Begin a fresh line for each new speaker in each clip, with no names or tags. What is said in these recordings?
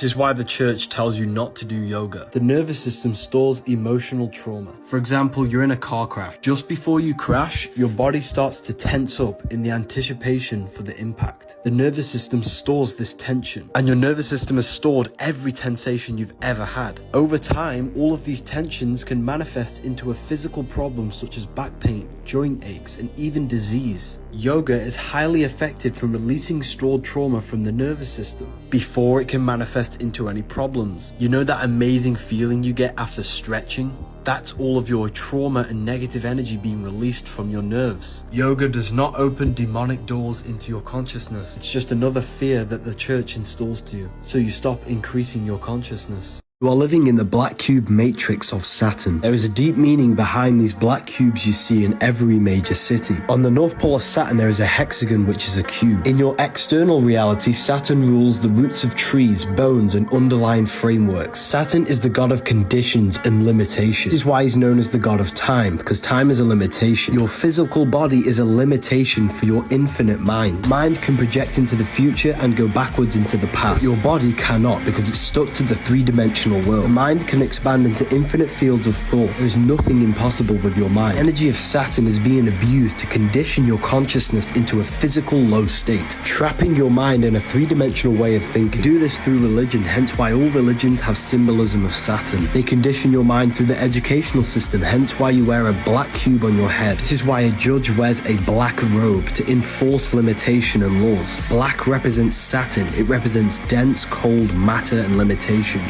This is why the church tells you not to do yoga. The nervous system stores emotional trauma. For example, you're in a car crash. Just before you crash, your body starts to tense up in the anticipation for the impact. The nervous system stores this tension, and your nervous system has stored every sensation you've ever had. Over time, all of these tensions can manifest into a physical problem such as back pain, joint aches, and even disease. Yoga is highly effective from releasing stored trauma from the nervous system before it can manifest into any problems. You know that amazing feeling you get after stretching? That's all of your trauma and negative energy being released from your nerves. Yoga does not open demonic doors into your consciousness. It's just another fear that the church installs to you, so you stop increasing your consciousness. You are living in the black cube matrix of Saturn. There is a deep meaning behind these black cubes you see in every major city. On the North Pole of Saturn, there is a hexagon, which is a cube. In your external reality, Saturn rules the roots of trees, bones, and underlying frameworks. Saturn is the god of conditions and limitations. This is why he's known as the god of time, because time is a limitation. Your physical body is a limitation for your infinite mind. Mind can project into the future and go backwards into the past. Your body cannot, because it's stuck to the three-dimensional world. The mind can expand into infinite fields of thought. There is nothing impossible with your mind. The energy of Saturn is being abused to condition your consciousness into a physical low state, trapping your mind in a three-dimensional way of thinking. Do this through religion, hence why all religions have symbolism of Saturn. They condition your mind through the educational system, hence why you wear a black cube on your head. This is why a judge wears a black robe, to enforce limitation and laws. Black represents Saturn. It represents dense, cold matter and limitation.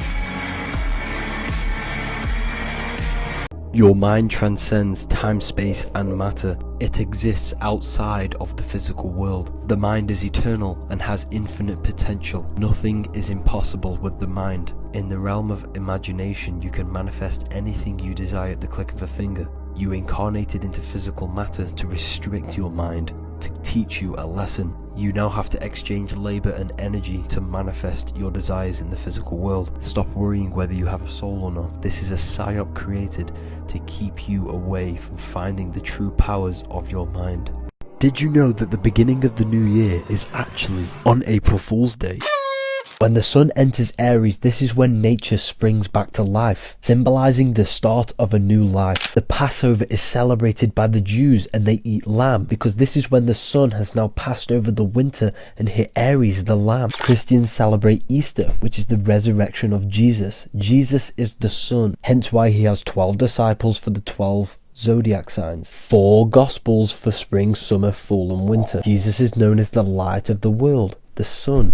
Your mind transcends time, space, and matter. It exists outside of the physical world. The mind is eternal and has infinite potential. Nothing is impossible with the mind. In the realm of imagination, you can manifest anything you desire at the click of a finger. You incarnated into physical matter to restrict your mind, to teach you a lesson. You now have to exchange labor and energy to manifest your desires in the physical world. Stop worrying whether you have a soul or not. This is a psyop created to keep you away from finding the true powers of your mind. Did you know that the beginning of the new year is actually on April Fool's Day? When the sun enters Aries, this is when nature springs back to life, symbolizing the start of a new life. The Passover is celebrated by the Jews, and they eat lamb because this is when the sun has now passed over the winter and hit Aries, the lamb. Christians celebrate Easter, which is the resurrection of Jesus. Jesus is the sun, hence why he has 12 disciples for the 12 zodiac signs, 4 gospels for spring, summer, fall and winter. Jesus is known as the light of the world, the Son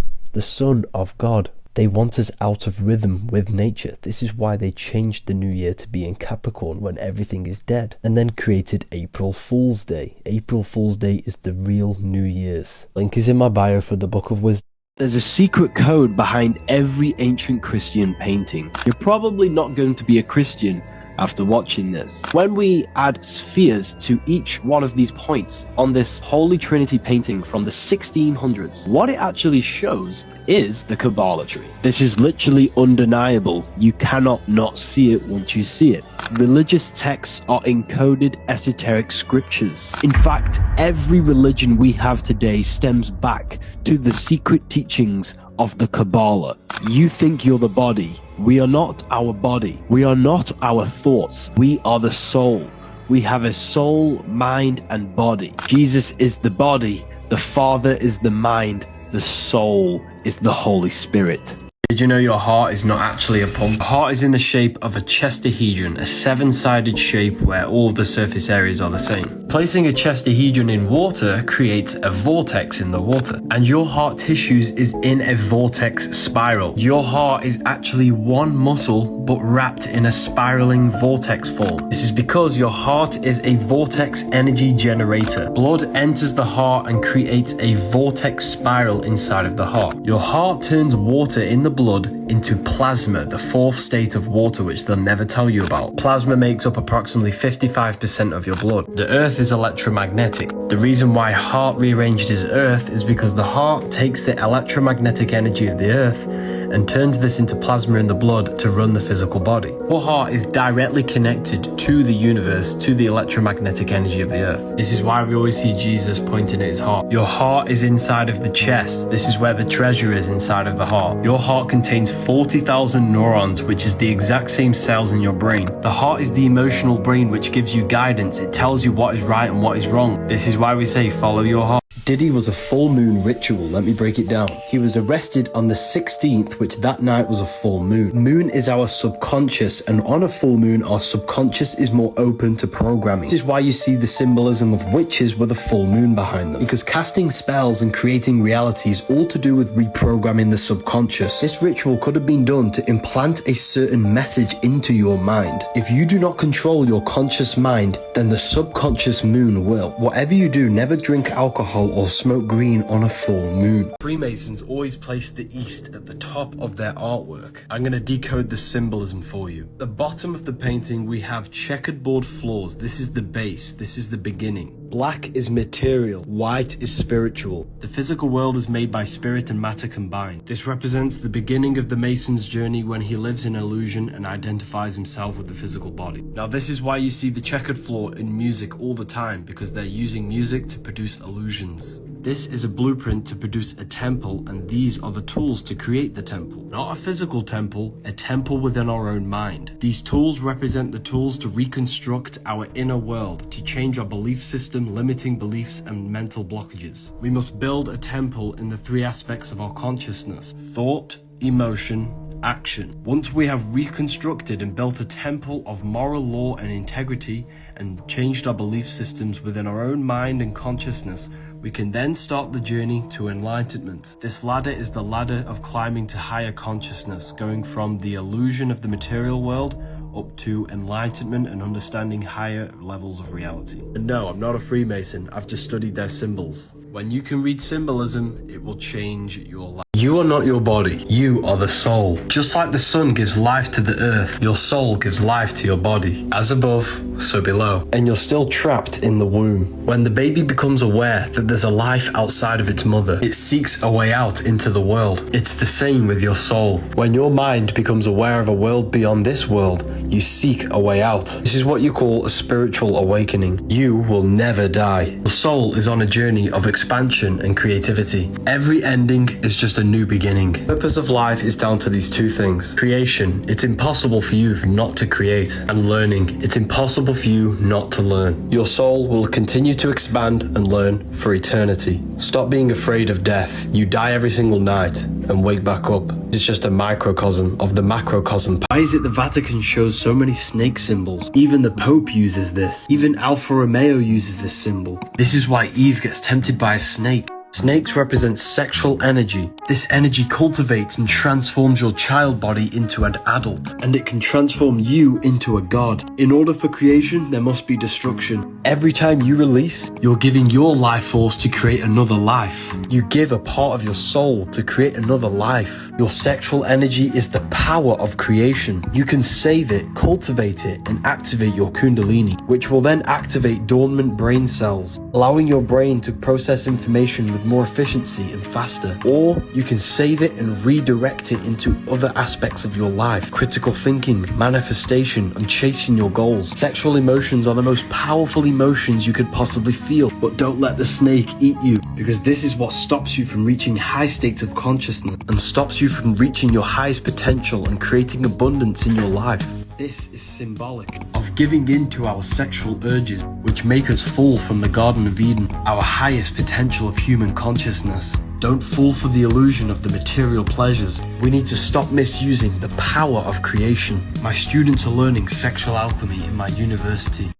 of God. They want us out of rhythm with nature. This is why they changed the new year to be in Capricorn when everything is dead, and then created April Fool's Day. April Fool's Day is the real New Year's. Link is in my bio for the Book of Wisdom. There's a secret code behind every ancient Christian painting. You're probably not going to be a Christian after watching this. When we add spheres to each one of these points on this Holy Trinity painting from the 1600s, what it actually shows is the Kabbalah tree. This is literally undeniable. You cannot not see it once you see it. Religious texts are encoded esoteric scriptures. In fact, every religion we have today stems back to the secret teachings of the Kabbalah. You think you're the body. We are not our body. We are not our thoughts. We are the soul. We have a soul, mind, and body. Jesus is the body. The Father is the mind. The soul is the Holy Spirit. Did you know your heart is not actually a pump? The heart is in the shape of a chestahedron, a 7-sided shape where all of the surface areas are the same. Placing a chestahedron in water creates a vortex in the water, and your heart tissues is in a vortex spiral. Your heart is actually one muscle but wrapped in a spiraling vortex form. This is because your heart is a vortex energy generator. Blood enters the heart and creates a vortex spiral inside of the heart. Your heart turns water in the blood into plasma, the 4th state of water, which they'll never tell you about. Plasma makes up approximately 55% of your blood. The earth Earth is electromagnetic. The reason why heart rearranged is Earth is because the heart takes the electromagnetic energy of the Earth and turns this into plasma in the blood to run the physical body. Your heart is directly connected to the universe, to the electromagnetic energy of the Earth. This is why we always see Jesus pointing at his heart. Your heart is inside of the chest. This is where the treasure is, inside of the heart. Your heart contains 40,000 neurons, which is the exact same cells in your brain. The heart is the emotional brain which gives you guidance. It tells you what is right and what is wrong. This is why we say follow your heart. Diddy was a full moon ritual. Let me break it down. He was arrested on the 16th, which that night was a full moon. Moon is our subconscious, and on a full moon, our subconscious is more open to programming. This is why you see the symbolism of witches with a full moon behind them, because casting spells and creating reality is all to do with reprogramming the subconscious. This ritual could have been done to implant a certain message into your mind. If you do not control your conscious mind, then the subconscious moon will. Whatever you do, never drink alcohol or smoke green on a full moon. Freemasons always place the east at the top of their artwork. I'm going to decode the symbolism for you. At the bottom of the painting we have checkerboard floors. This is the base. This is the beginning. Black is material. White is spiritual. The physical world is made by spirit and matter combined. This represents the beginning of the Mason's journey when he lives in illusion and identifies himself with the physical body. Now this is why you see the checkered floor in music all the time, because they're using music to produce illusions. This is a blueprint to produce a temple, and these are the tools to create the temple. Not a physical temple, a temple within our own mind. These tools represent the tools to reconstruct our inner world, to change our belief system, limiting beliefs and mental blockages. We must build a temple in the three aspects of our consciousness: thought, emotion, action. Once we have reconstructed and built a temple of moral law and integrity and changed our belief systems within our own mind and consciousness, we can then start the journey to enlightenment. This ladder is the ladder of climbing to higher consciousness, going from the illusion of the material world up to enlightenment and understanding higher levels of reality. And no, I'm not a Freemason, I've just studied their symbols. When you can read symbolism, it will change your life. You are not your body, you are the soul. Just like the sun gives life to the earth, your soul gives life to your body. As above, so below. And you're still trapped in the womb. When the baby becomes aware that there's a life outside of its mother, it seeks a way out into the world. It's the same with your soul. When your mind becomes aware of a world beyond this world, you seek a way out. This is what you call a spiritual awakening. You will never die. Your soul is on a journey of expansion and creativity. Every ending is just a new beginning. The purpose of life is down to these two things. Creation, it's impossible for you not to create. And learning, it's impossible for you not to learn. Your soul will continue to expand and learn for eternity. Stop being afraid of death. You die every single night and wake back up. It's just a microcosm of the macrocosm. Why is it the Vatican shows so many snake symbols? Even the Pope uses this. Even Alfa Romeo uses this symbol. This is why Eve gets tempted by a snake. Snakes represent sexual energy. This energy cultivates and transforms your child body into an adult, and it can transform you into a god. In order for creation, there must be destruction. Every time you release, you're giving your life force to create another life. You give a part of your soul to create another life. Your sexual energy is the power of creation. You can save it, cultivate it, and activate your kundalini, which will then activate dormant brain cells, allowing your brain to process information with more efficiency and faster. Or you can save it and redirect it into other aspects of your life. Critical thinking, manifestation, and chasing your goals. Sexual emotions are the most powerful emotions you could possibly feel, but don't let the snake eat you, because this is what stops you from reaching high states of consciousness and stops you from reaching your highest potential and creating abundance in your life. This is symbolic of giving in to our sexual urges, which make us fall from the Garden of Eden, our highest potential of human consciousness. Don't fall for the illusion of the material pleasures. We need to stop misusing the power of creation. My students are learning sexual alchemy in my university.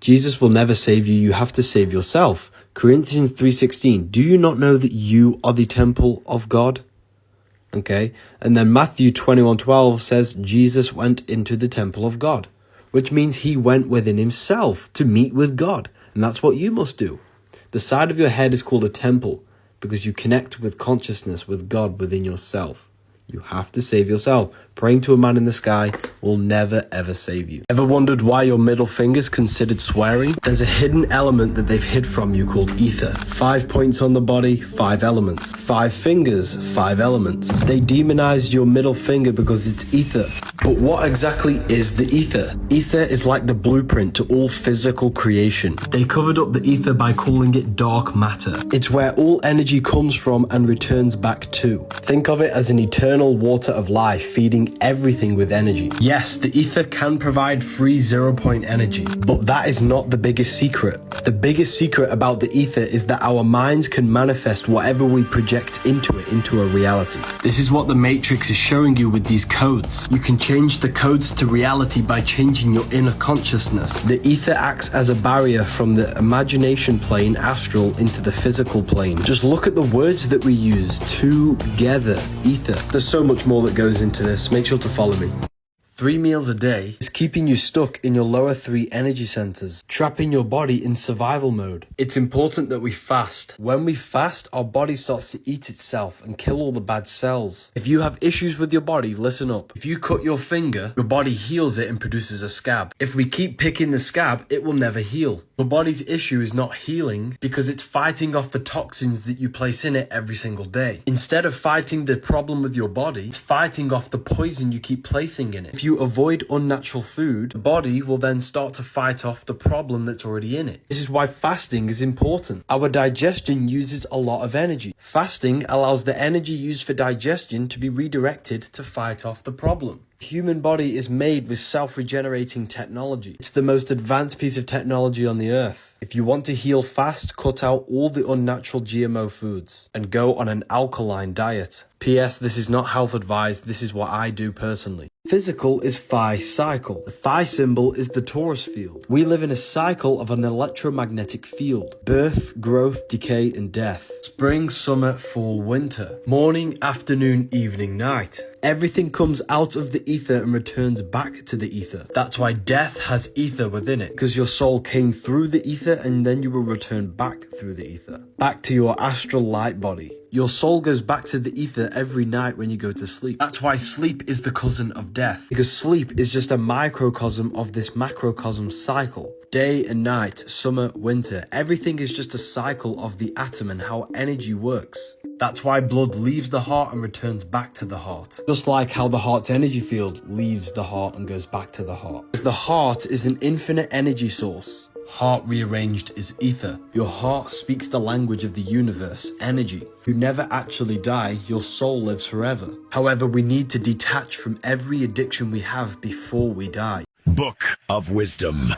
Jesus will never save you, you have to save yourself. Corinthians 3:16, do you not know that you are the temple of God? Okay, and then Matthew 21:12 says Jesus went into the temple of God, which means he went within himself to meet with God, and that's what you must do. The side of your head is called a temple because you connect with consciousness with God within yourself. You have to save yourself. Praying to a man in the sky will never ever save you. Ever wondered why your middle finger's considered swearing? There's a hidden element that they've hid from you called ether. 5 points on the body, 5 elements. 5 fingers, 5 elements. They demonized your middle finger because it's ether. But what exactly is the ether? Ether is like the blueprint to all physical creation. They covered up the ether by calling it dark matter. It's where all energy comes from and returns back to. Think of it as an eternal water of life feeding everything with energy. Yes, the ether can provide free 0-point energy, but that is not the biggest secret. The biggest secret about the ether is that our minds can manifest whatever we project into it into a reality. This is what the Matrix is showing you with these codes. You can change the codes to reality by changing your inner consciousness. The ether acts as a barrier from the imagination plane astral into the physical plane. Just look at the words that we use. Together. Ether. There's so much more that goes into this. Make sure to follow me. 3 meals a day is keeping you stuck in your lower 3 energy centers, trapping your body in survival mode. It's important that we fast. When we fast, our body starts to eat itself and kill all the bad cells. If you have issues with your body, listen up. If you cut your finger, your body heals it and produces a scab. If we keep picking the scab, it will never heal. Your body's issue is not healing because it's fighting off the toxins that you place in it every single day. Instead of fighting the problem with your body, it's fighting off the poison you keep placing in it. If you avoid unnatural food, the body will then start to fight off the problem that's already in it. This is why fasting is important. Our digestion uses a lot of energy. Fasting allows the energy used for digestion to be redirected to fight off the problem. The human body is made with self-regenerating technology. It's the most advanced piece of technology on the earth. If you want to heal fast, cut out all the unnatural GMO foods and go on an alkaline diet. P.S. This is not health advice, this is what I do personally. Physical is phi cycle. The phi symbol is the Taurus field. We live in a cycle of an electromagnetic field. Birth, growth, decay, and death. Spring, summer, fall, winter. Morning, afternoon, evening, night. Everything comes out of the ether and returns back to the ether. That's why death has ether within it, because your soul came through the ether and then you will return back through the ether. Back to your astral light body. Your soul goes back to the ether every night when you go to sleep. That's why sleep is the cousin of death, because sleep is just a microcosm of this macrocosm cycle. Day and night, summer, winter, everything is just a cycle of the atom and how energy works. That's why blood leaves the heart and returns back to the heart. Just like how the heart's energy field leaves the heart and goes back to the heart. Because the heart is an infinite energy source. Heart rearranged is ether. Your heart speaks the language of the universe, energy. You never actually die, your soul lives forever. However, we need to detach from every addiction we have before we die.
Book of Wisdom.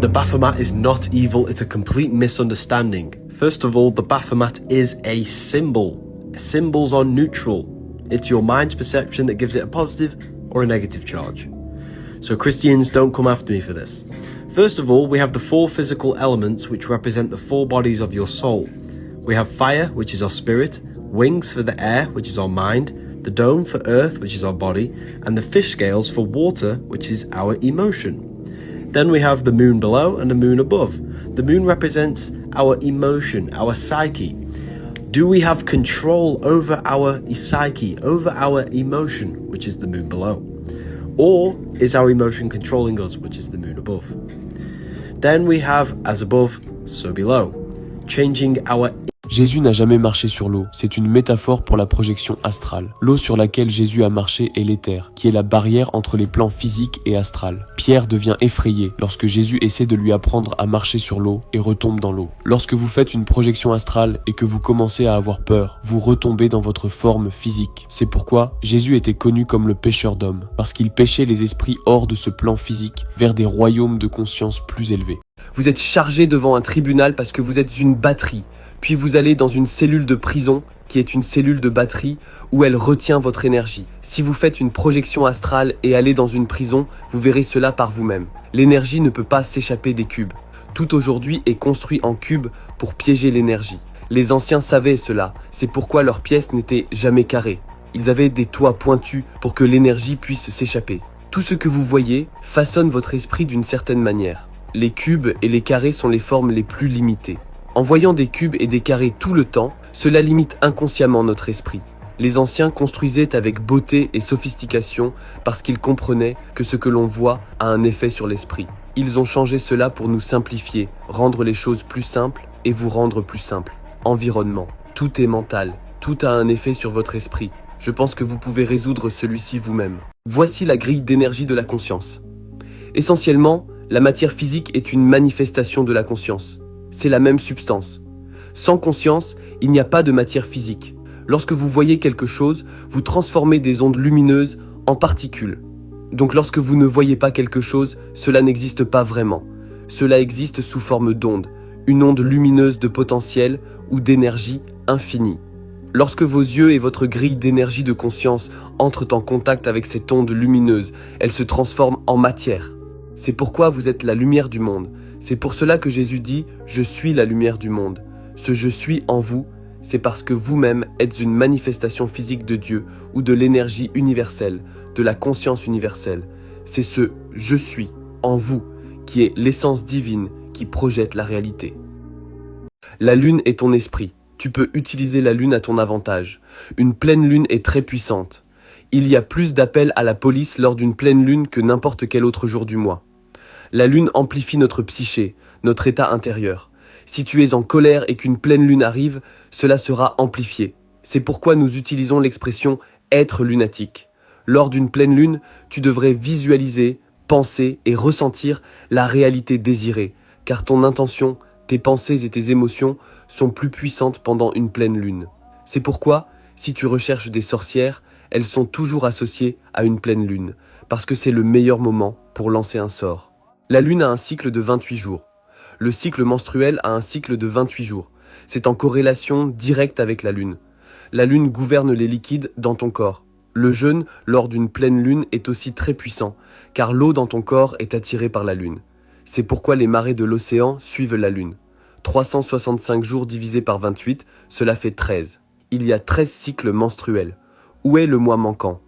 The Baphomet is not evil, it's a complete misunderstanding. First of all, the Baphomet is a symbol. Symbols are neutral. It's your mind's perception that gives it a positive or a negative charge. So Christians, don't come after me for this. First of all, we have the 4 physical elements which represent the 4 bodies of your soul. We have fire, which is our spirit, wings for the air, which is our mind, the dome for earth, which is our body, and the fish scales for water, which is our emotion. Then we have the moon below and the moon above. The moon represents our emotion, our psyche. Do we have control over our psyche, over our emotion, which is the moon below? Or is our emotion controlling us, which is the moon above? Then we have as above, so below, changing our
Jésus n'a jamais marché sur l'eau, c'est une métaphore pour la projection astrale. L'eau sur laquelle Jésus a marché est l'éther, qui est la barrière entre les plans physiques et astral. Pierre devient effrayé lorsque Jésus essaie de lui apprendre à marcher sur l'eau et retombe dans l'eau. Lorsque vous faites une projection astrale et que vous commencez à avoir peur, vous retombez dans votre forme physique. C'est pourquoi Jésus était connu comme le pêcheur d'hommes, parce qu'il pêchait les esprits hors de ce plan physique vers des royaumes de conscience plus élevés. Vous êtes chargé devant un tribunal parce que vous êtes une batterie. Puis vous allez dans une cellule de prison qui est une cellule de batterie où elle retient votre énergie. Si vous faites une projection astrale et allez dans une prison, vous verrez cela par vous-même. L'énergie ne peut pas s'échapper des cubes. Tout aujourd'hui est construit en cubes pour piéger l'énergie. Les anciens savaient cela, c'est pourquoi leurs pièces n'étaient jamais carrées. Ils avaient des toits pointus pour que l'énergie puisse s'échapper. Tout ce que vous voyez façonne votre esprit d'une certaine manière. les cubes et les carrés sont les formes les plus limitées. En voyant des cubes et des carrés tout le temps, cela limite inconsciemment notre esprit. Les anciens construisaient avec beauté et sophistication parce qu'ils comprenaient que ce que l'on voit a un effet sur l'esprit. Ils ont changé cela pour nous simplifier, rendre les choses plus simples et vous rendre plus simples. Environnement, tout est mental, tout a un effet sur votre esprit. Je pense que vous pouvez résoudre celui-ci vous-même. Voici la grille d'énergie de la conscience. Essentiellement, la matière physique est une manifestation de la conscience. C'est la même substance. Sans conscience, il n'y a pas de matière physique. Lorsque vous voyez quelque chose, vous transformez des ondes lumineuses en particules. Donc lorsque vous ne voyez pas quelque chose, cela n'existe pas vraiment. Cela existe sous forme d'onde, une onde lumineuse de potentiel ou d'énergie infinie. Lorsque vos yeux et votre grille d'énergie de conscience entrent en contact avec cette onde lumineuse, elle se transforme en matière. C'est pourquoi vous êtes la lumière du monde. C'est pour cela que Jésus dit « Je suis la lumière du monde ». Ce « Je suis » en vous, c'est parce que vous-même êtes une manifestation physique de Dieu ou de l'énergie universelle, de la conscience universelle. C'est ce « Je suis » en vous qui est l'essence divine qui projette la réalité. La lune est ton esprit. Tu peux utiliser la lune à ton avantage. Une pleine lune est très puissante. Il y a plus d'appels à la police lors d'une pleine lune que n'importe quel autre jour du mois. La lune amplifie notre psyché, notre état intérieur. Si tu es en colère et qu'une pleine lune arrive, cela sera amplifié. C'est pourquoi nous utilisons l'expression « être lunatique ». Lors d'une pleine lune, tu devrais visualiser, penser et ressentir la réalité désirée, car ton intention, tes pensées et tes émotions sont plus puissantes pendant une pleine lune. C'est pourquoi, si tu recherches des sorcières, elles sont toujours associées à une pleine lune, parce que c'est le meilleur moment pour lancer un sort. La lune a un cycle de 28 jours. Le cycle menstruel a un cycle de 28 jours. C'est en corrélation directe avec la lune. La lune gouverne les liquides dans ton corps. Le jeûne lors d'une pleine lune est aussi très puissant, car l'eau dans ton corps est attirée par la lune. C'est pourquoi les marées de l'océan suivent la lune. 365 jours divisé par 28, cela fait 13. Il y a 13 cycles menstruels. Où est le mois manquant?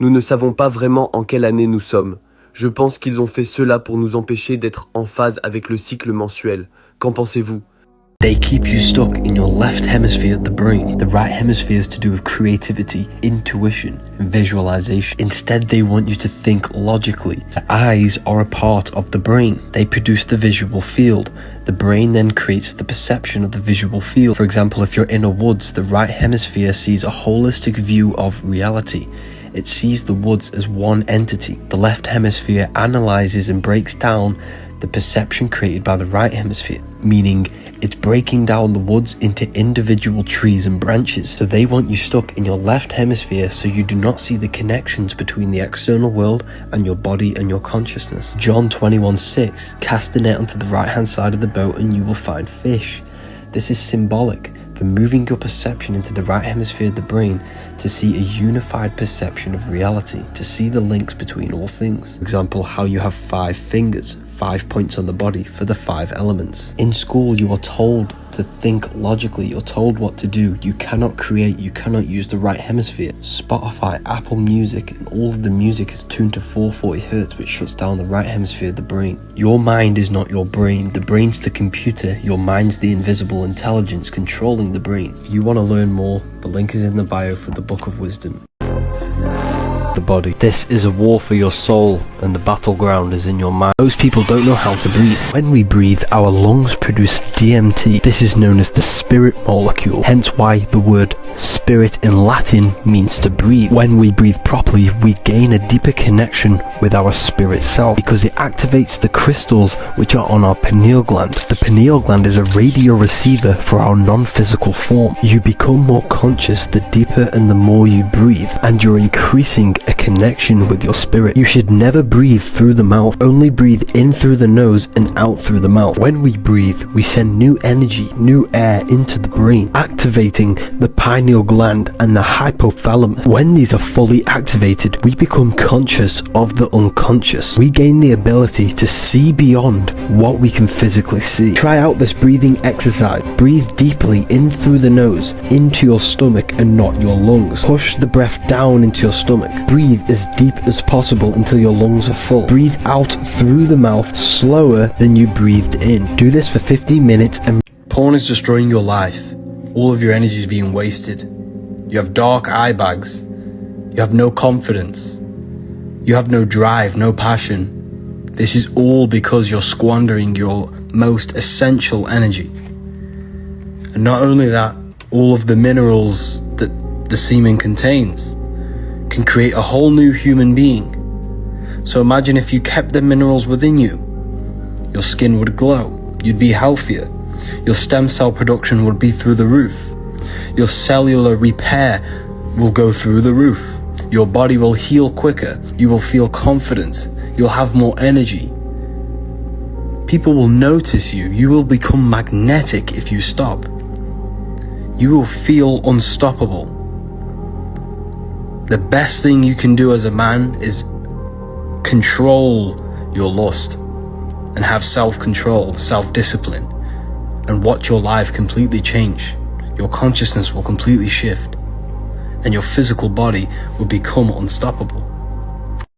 Nous ne savons pas vraiment en quelle année nous sommes. Je pense qu'ils ont fait cela pour nous empêcher d'être en phase avec le cycle mensuel. Qu'en pensez-vous?
They keep you stuck in your left hemisphere, the brain. The right hemisphere is to do with creativity, intuition, and visualization. Instead, they want you to think logically. The eyes are a part of the brain. They produce the visual field. The brain then creates the perception of the visual field. For example, if you're in a woods, the right hemisphere sees a holistic view of reality. It sees the woods as one entity. The left hemisphere analyzes and breaks down the perception created by the right hemisphere, meaning it's breaking down the woods into individual trees and branches. So they want you stuck in your left hemisphere so you do not see the connections between the external world and your body and your consciousness. John 21:6, cast the net onto the right hand side of the boat and you will find fish. This is symbolic for moving your perception into the right hemisphere of the brain to see a unified perception of reality, to see the links between all things. For example, how you have 5 fingers, 5 points on the body for the 5 elements. In school, you are told to think logically, you're told what to do. You cannot create, you cannot use the right hemisphere. Spotify, Apple Music, and all of the music is tuned to 440 Hz, which shuts down the right hemisphere of the brain. Your mind is not your brain. The brain's the computer. Your mind's the invisible intelligence controlling the brain. If you want to learn more, the link is in the bio for the Book of Wisdom. The body. This is a war for your soul, and the battleground is in your mind. Most people don't know how to breathe. When we breathe, our lungs produce DMT. This is known as the spirit molecule, hence why the word spirit in Latin means to breathe. When we breathe properly, we gain a deeper connection with our spirit self because it activates the crystals which are on our pineal gland. The pineal gland is a radio receiver for our non-physical form. You become more conscious the deeper and the more you breathe, and you're increasing a connection with your spirit. You should never breathe through the mouth, only breathe in through the nose and out through the mouth. When we breathe, we send new energy, new air into the brain, activating the pineal gland and the hypothalamus. When these are fully activated, we become conscious of the unconscious. We gain the ability to see beyond what we can physically see. Try out this breathing exercise. Breathe deeply in through the nose, into your stomach and not your lungs. Push the breath down into your stomach. breathe as deep as possible until your lungs are full. Breathe out through the mouth slower than you breathed in. Do this for 15 minutes and porn is destroying your life. All of your energy is being wasted. You have dark eye bags. You have no confidence. You have no drive, no passion. This is all because you're squandering your most essential energy. And not only that, all of the minerals that the semen contains can create a whole new human being. So imagine if you kept the minerals within you. Your skin would glow. You'd be healthier. Your stem cell production would be through the roof. Your cellular repair will go through the roof. Your body will heal quicker. You will feel confident. You'll have more energy. People will notice you. You will become magnetic if you stop. You will feel unstoppable. The best thing you can do as a man is control your lust and have self-control, self-discipline, and watch your life completely change. Your consciousness will completely shift, and your physical body will become unstoppable.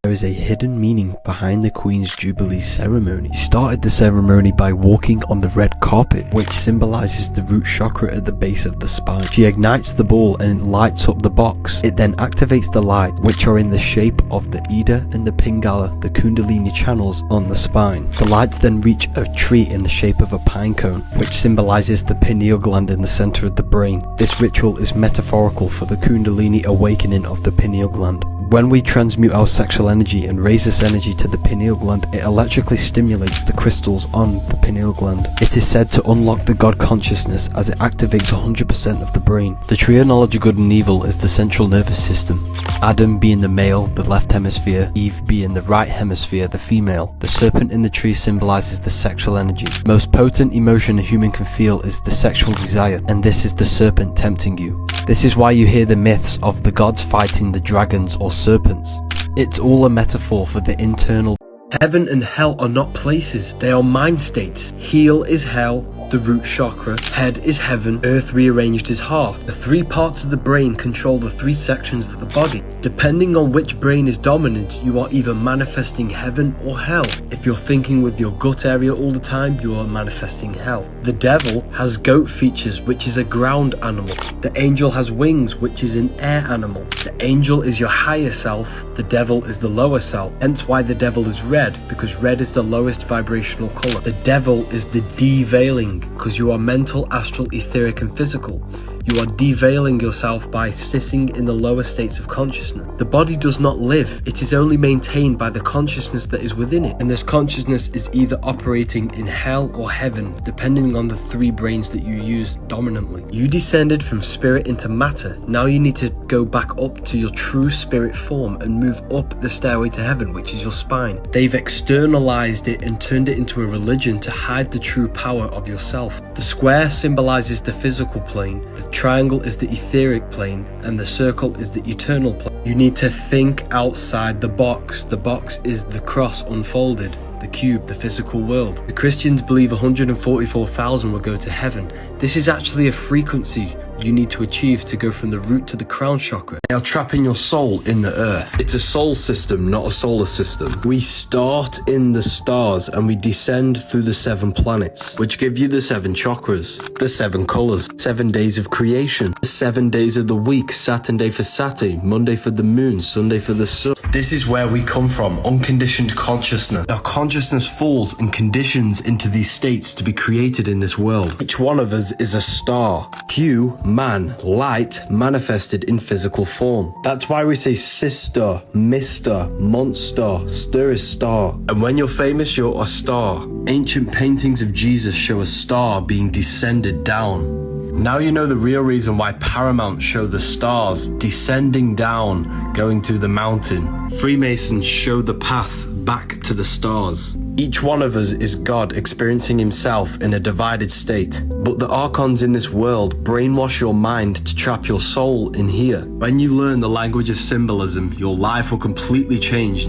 There is a hidden meaning behind the Queen's Jubilee ceremony. She started the ceremony by walking on the red carpet, which symbolizes the root chakra at the base of the spine. She ignites the ball and it lights up the box. It then activates the lights, which are in the shape of the Ida and the Pingala, the Kundalini channels on the spine. The lights then reach a tree in the shape of a pine cone, which symbolizes the pineal gland in the center of the brain. This ritual is metaphorical for the Kundalini awakening of the pineal gland. When we transmute our sexual energy and raise this energy to the pineal gland, it electrically stimulates the crystals on the pineal gland. It is said to unlock the God consciousness as it activates 100% of the brain. The tree of knowledge of good and evil is the central nervous system. Adam being the male, the left hemisphere, Eve being the right hemisphere, the female. The serpent in the tree symbolizes the sexual energy. The most potent emotion a human can feel is the sexual desire, and this is the serpent tempting you. This is why you hear the myths of the gods fighting the dragons or serpents. It's all a metaphor for the internal. Heaven and hell are not places, they are mind states. Heel is hell, the root chakra. Head is heaven, earth rearranged is heart. The three parts of the brain control the three sections of the body. Depending on which brain is dominant, you are either manifesting heaven or hell. If you're thinking with your gut area all the time, you are manifesting hell. The devil has goat features, which is a ground animal. The angel has wings, which is an air animal. The angel is your higher self, the devil is the lower self. Hence why the devil is red, because red is the lowest vibrational color. The devil is the deveiling, because you are mental, astral, etheric and physical. You are deveiling yourself by sitting in the lower states of consciousness. The body does not live, it is only maintained by the consciousness that is within it. And this consciousness is either operating in hell or heaven, depending on the three brains that you use dominantly. You descended from spirit into matter. Now you need to go back up to your true spirit form and move up the stairway to heaven, which is your spine. They've externalized it and turned it into a religion to hide the true power of yourself. The square symbolizes the physical plane. The triangle is the etheric plane, and the circle is the eternal plane. You need to think outside the box. The box is the cross unfolded, the cube, the physical world. The Christians believe 144,000 will go to heaven. This is actually a frequency you need to achieve to go from the root to the crown chakra. They are trapping your soul in the earth. It's a soul system, not a solar system. We start in the stars and we descend through the 7 planets, which give you the 7 chakras, the 7 colors, 7 days of creation, the 7 days of the week, Saturday for Saturn, Monday for the moon, Sunday for the sun. This is where we come from, unconditioned consciousness. Our consciousness falls and conditions into these states to be created in this world. Each one of us is a star. Hue, man, light manifested in physical form. That's why we say sister, mister, monster, stir is star. And when you're famous, you're a star. Ancient paintings of Jesus show a star being descended down. Now you know the real reason why Paramount show the stars descending down, going to the mountain. Freemasons show the path back to the stars. Each one of us is God experiencing himself in a divided state. But the archons in this world brainwash your mind to trap your soul in here. When you learn the language of symbolism, your life will completely change.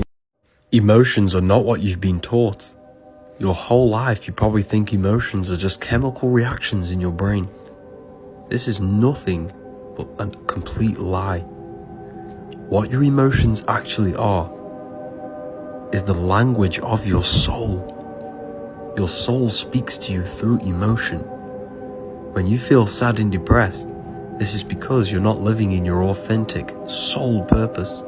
Emotions are not what you've been taught. Your whole life you probably think emotions are just chemical reactions in your brain. This is nothing but a complete lie. What your emotions actually are is the language of your soul. Your soul speaks to you through emotion. When you feel sad and depressed, this is because you're not living in your authentic soul purpose.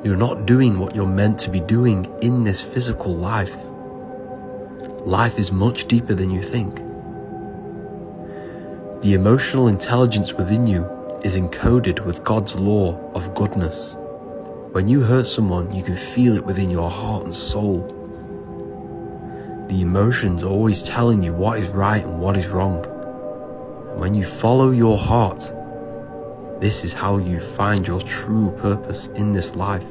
You're not doing what you're meant to be doing in this physical life. Life is much deeper than you think. The emotional intelligence within you is encoded with God's law of goodness. When you hurt someone, you can feel it within your heart and soul. The emotions are always telling you what is right and what is wrong. And when you follow your heart, this is how you find your true purpose in this life.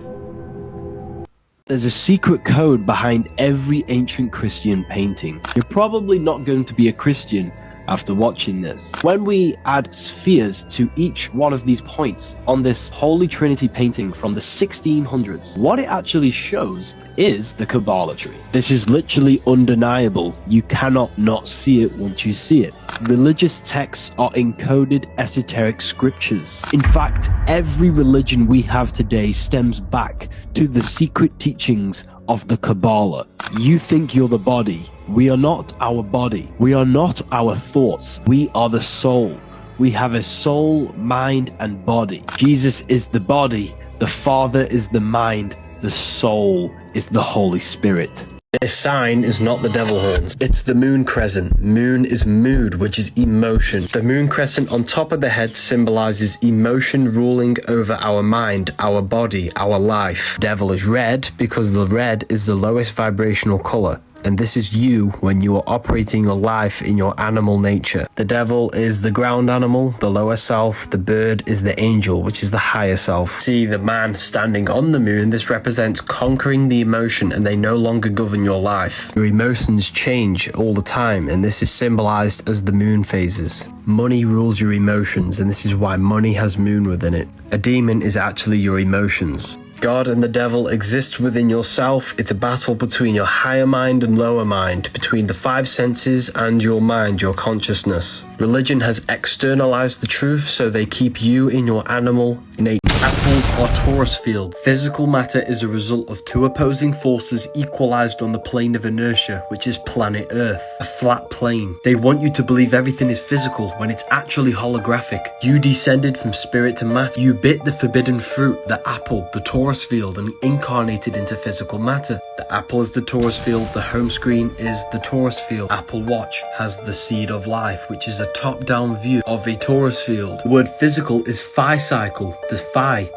There's a secret code behind every ancient Christian painting. You're probably not going to be a Christian after watching this. When we add spheres to each one of these points on this Holy Trinity painting from the 1600s, what it actually shows is the Kabbalah tree. This is literally undeniable. You cannot not see it once you see it. Religious texts are encoded esoteric scriptures. In fact, every religion we have today stems back to the secret teachings of the Kabbalah. You think you're the body. We are not our body. We are not our thoughts. We are the soul. We have a soul, mind, and body. Jesus is the body. The Father is the mind. The soul is the Holy Spirit.
This sign is not the devil horns, it's the moon crescent. Moon is mood, which is emotion. The moon crescent on top of the head symbolizes emotion ruling over our mind, our body, our life. Devil is red because the red is the lowest vibrational color. And this is you when you are operating your life in your animal nature. The devil is the ground animal, the lower self. The bird is the angel, which is the higher self. See the man standing on the moon. This represents conquering the emotion, and they no longer govern your life. Your emotions change all the time, and this is symbolized as the moon phases. Money rules your emotions, and this is why money has moon within it. A demon is actually your emotions. God and the devil exist within yourself. It's a battle between your higher mind and lower mind, between the five senses and your mind, your consciousness. Religion has externalized the truth, so they keep you in your animal nature. Apples are torus field. Physical matter is a result of two opposing forces equalized on the plane of inertia, which is planet Earth, a flat plane. They want you to believe everything is physical when it's actually holographic. You descended from spirit to matter. You bit the forbidden fruit, the apple, the torus field, and incarnated into physical matter. The apple is the torus field, the home screen is the torus field. Apple Watch has the seed of life, which is a top-down view of a torus field. The word physical is phi cycle. The phi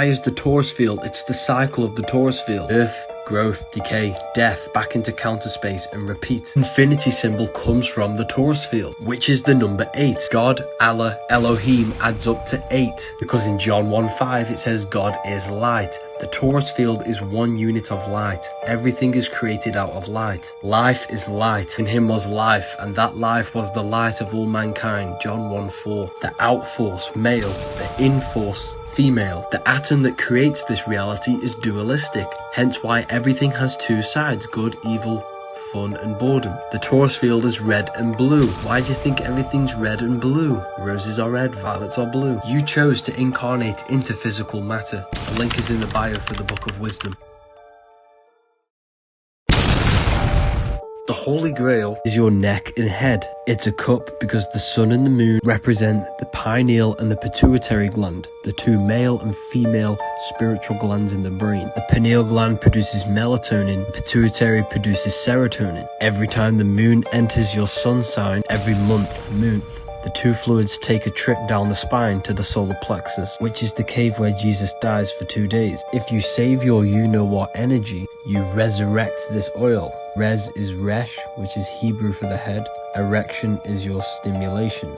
is the torus field. It's the cycle of the torus field. Earth, growth, decay, death, back into counter space, and repeat. Infinity symbol comes from the torus field, which is the number 8. God, Allah, Elohim adds up to 8, because in John 1:5 it says God is light. The torus field is one unit of light. Everything is created out of light. Life is light. In him was life, and that life was the light of all mankind. John 1:4. The outforce, male. The inforce, female. The atom that creates this reality is dualistic, hence why everything has two sides, good, evil, fun and boredom. The torus field is red and blue. Why do you think everything's red and blue? Roses are red, violets are blue. You chose to incarnate into physical matter. The link is in the bio for the Book of Wisdom. The Holy Grail is your neck and head. It's a cup because the sun and the moon represent the pineal and the pituitary gland, the two male and female spiritual glands in the brain. The pineal gland produces melatonin, the pituitary produces serotonin. Every time the moon enters your sun sign, every month, the two fluids take a trip down the spine to the solar plexus, which is the cave where Jesus dies for 2 days. If you save your you-know-what energy, you resurrect this oil. Res is resh, which is Hebrew for the head. Erection is your stimulation.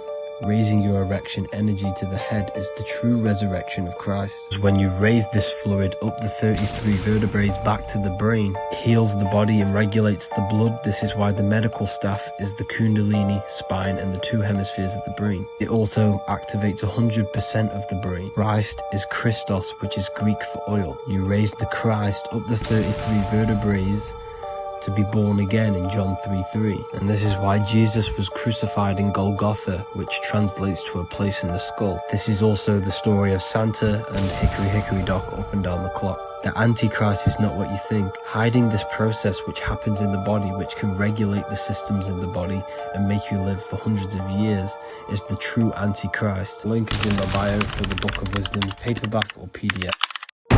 Raising your erection energy to the head is the true resurrection of Christ. When you raise this fluid up the 33 vertebrae back to the brain, it heals the body and regulates the blood. This is why the medical staff is the kundalini, spine, and the two hemispheres of the brain. It also activates 100% of the brain. Christ is Christos, which is Greek for oil. You raise the Christ up the 33 vertebrae to be born again in John 3:3. And this is why Jesus was crucified in Golgotha, which translates to a place in the skull. This is also the story of Santa and Hickory Hickory Dock up and down the clock. The Antichrist is not what you think. Hiding this process which happens in the body, which can regulate the systems in the body and make you live for hundreds of years, is the true Antichrist. Link is in my bio for the Book of Wisdom, paperback or PDF.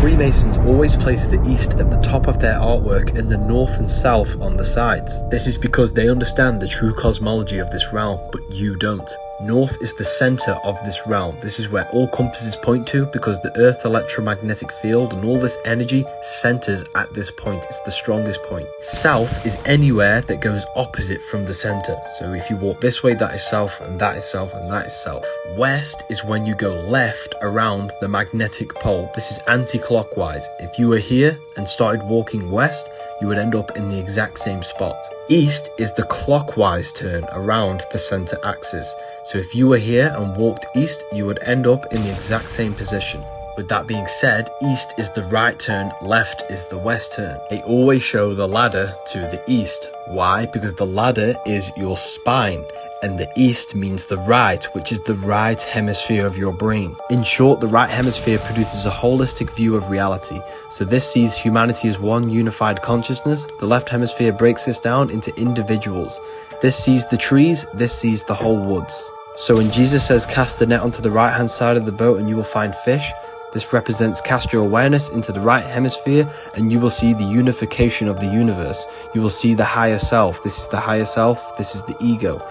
Freemasons always place the East at the top of their artwork and the North and South on the sides. This is because they understand the true cosmology of this realm, but you don't. North is the center of this realm. This is where all compasses point to, because the Earth's electromagnetic field and all this energy centers at this point. It's the strongest point. South is anywhere that goes opposite from the center. So if you walk this way, that is south, and that is south, and that is south. West is when you go left around the magnetic pole. This is anti-clockwise. If you were here and started walking west, you would end up in the exact same spot. East is the clockwise turn around the center axis. So if you were here and walked east, you would end up in the exact same position. With that being said, east is the right turn, left is the west turn. They always show the ladder to the east. Why? Because the ladder is your spine, and the east means the right, which is the right hemisphere of your brain. In short, the right hemisphere produces a holistic view of reality. So this sees humanity as one unified consciousness. The left hemisphere breaks this down into individuals. This sees the trees, this sees the whole woods. So when Jesus says cast the net onto the right hand side of the boat and you will find fish, this represents cast your awareness into the right hemisphere and you will see the unification of the universe. You will see the higher self. This is the higher self. This is the ego.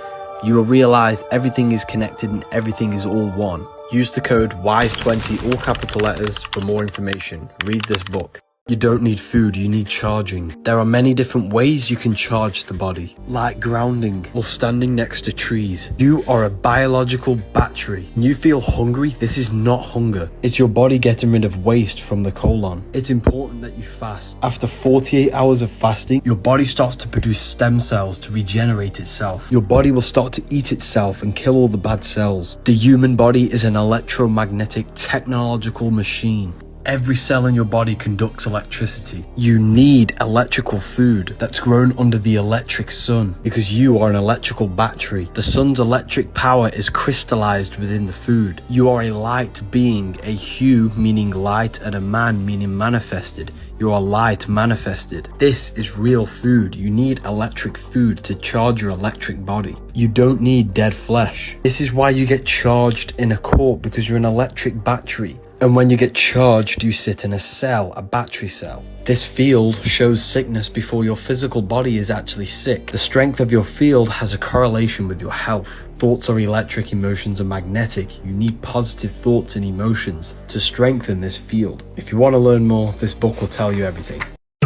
You will realize everything is connected and everything is all one. Use the code WISE20, all capital letters, for more information. Read this book. You don't need food, you need charging. There are many different ways you can charge the body, like grounding or standing next to trees. You are a biological battery. When you feel hungry, this is not hunger. It's your body getting rid of waste from the colon. It's important that you fast. After 48 hours of fasting, your body starts to produce stem cells to regenerate itself. Your body will start to eat itself and kill all the bad cells. The human body is an electromagnetic technological machine. Every cell in your body conducts electricity. You need electrical food that's grown under the electric sun because you are an electrical battery. The sun's electric power is crystallized within the food. You are a light being, a hue meaning light and a man meaning manifested. You are light manifested. This is real food. You need electric food to charge your electric body. You don't need dead flesh. This is why you get charged in a court, because you're an electric battery. And when you get charged, you sit in a cell, a battery cell. This field shows sickness before your physical body is actually sick. The strength of your field has a correlation with your health. Thoughts are electric, emotions are magnetic. You need positive thoughts and emotions to strengthen this field. If you want to learn more, this book will tell you everything.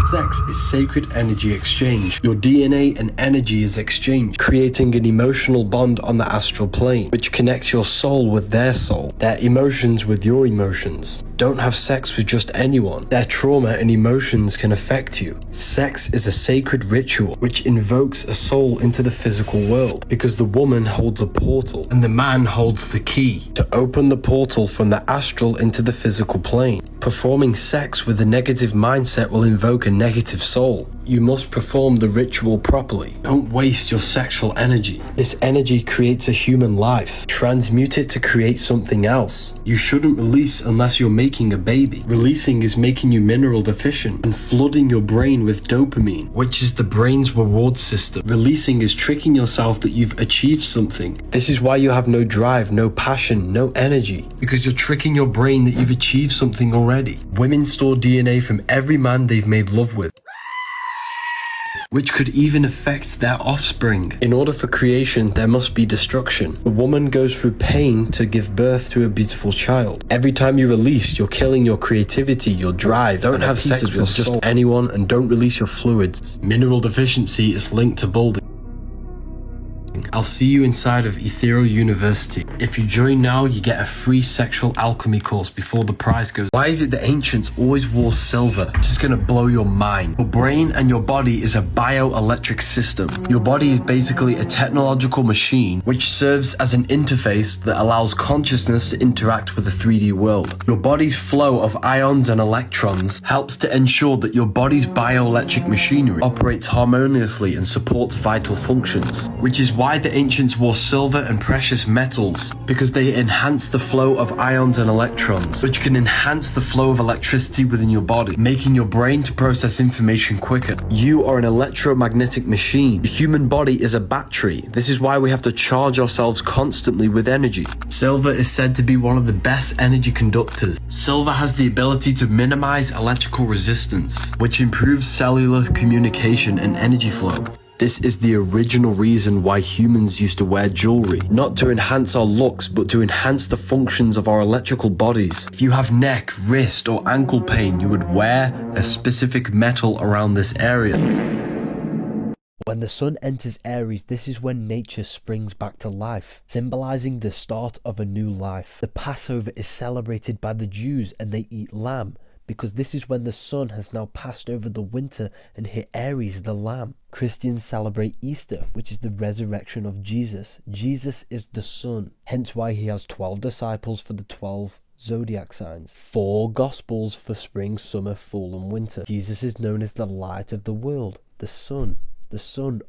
Sex is sacred energy exchange. Your DNA and energy is exchanged, creating an emotional bond on the astral plane, which connects your soul with their soul, their emotions with your emotions. Don't have sex with just anyone. Their trauma and emotions can affect you. Sex is a sacred ritual which invokes a soul into the physical world, because the woman holds a portal and the man holds the key to open the portal from the astral into the physical plane. Performing sex with a negative mindset will invoke a negative soul. You must perform the ritual properly. Don't waste your sexual energy. This energy creates a human life. Transmute it to create something else. You shouldn't release unless you're making a baby. Releasing is making you mineral deficient and flooding your brain with dopamine, which is the brain's reward system. Releasing is tricking yourself that you've achieved something. This is why you have no drive, no passion, no energy, because you're tricking your brain that you've achieved something already. Women store DNA from every man they've made love with, which could even affect their offspring. In order for creation, there must be destruction. The woman goes through pain to give birth to a beautiful child. Every time you release, you're killing your creativity, your drive. Don't have sex with just anyone, and don't release your fluids. Mineral deficiency is linked to balding. I'll see you inside of Ethereal University. If you join now, you get a free sexual alchemy course before the price goes. Why is it the ancients always wore silver? This is gonna blow your mind. Your brain and your body is a bioelectric system. Your body is basically a technological machine which serves as an interface that allows consciousness to interact with the 3D world. Your body's flow of ions and electrons helps to ensure that your body's bioelectric machinery operates harmoniously and supports vital functions, which is why the ancients wore silver and precious metals, because they enhance the flow of ions and electrons, which can enhance the flow of electricity within your body, making your brain to process information quicker. You are an electromagnetic machine. The human body is a battery. This is why we have to charge ourselves constantly with energy. Silver is said to be one of the best energy conductors. Silver has the ability to minimize electrical resistance, which improves cellular communication and energy flow. This is the original reason why humans used to wear jewelry, not to enhance our looks, but to enhance the functions of our electrical bodies. If you have neck, wrist, or ankle pain, you would wear a specific metal around this area.
When the sun enters Aries, this is when nature springs back to life, symbolizing the start of a new life. The Passover is celebrated by the Jews and they eat lamb, because this is when the sun has now passed over the winter and hit Aries, the lamb. Christians celebrate Easter, which is the resurrection of Jesus. Jesus is the sun, hence why he has 12 disciples for the 12 zodiac signs, 4 gospels for spring, summer, fall and winter. Jesus is known as the light of the world, the Son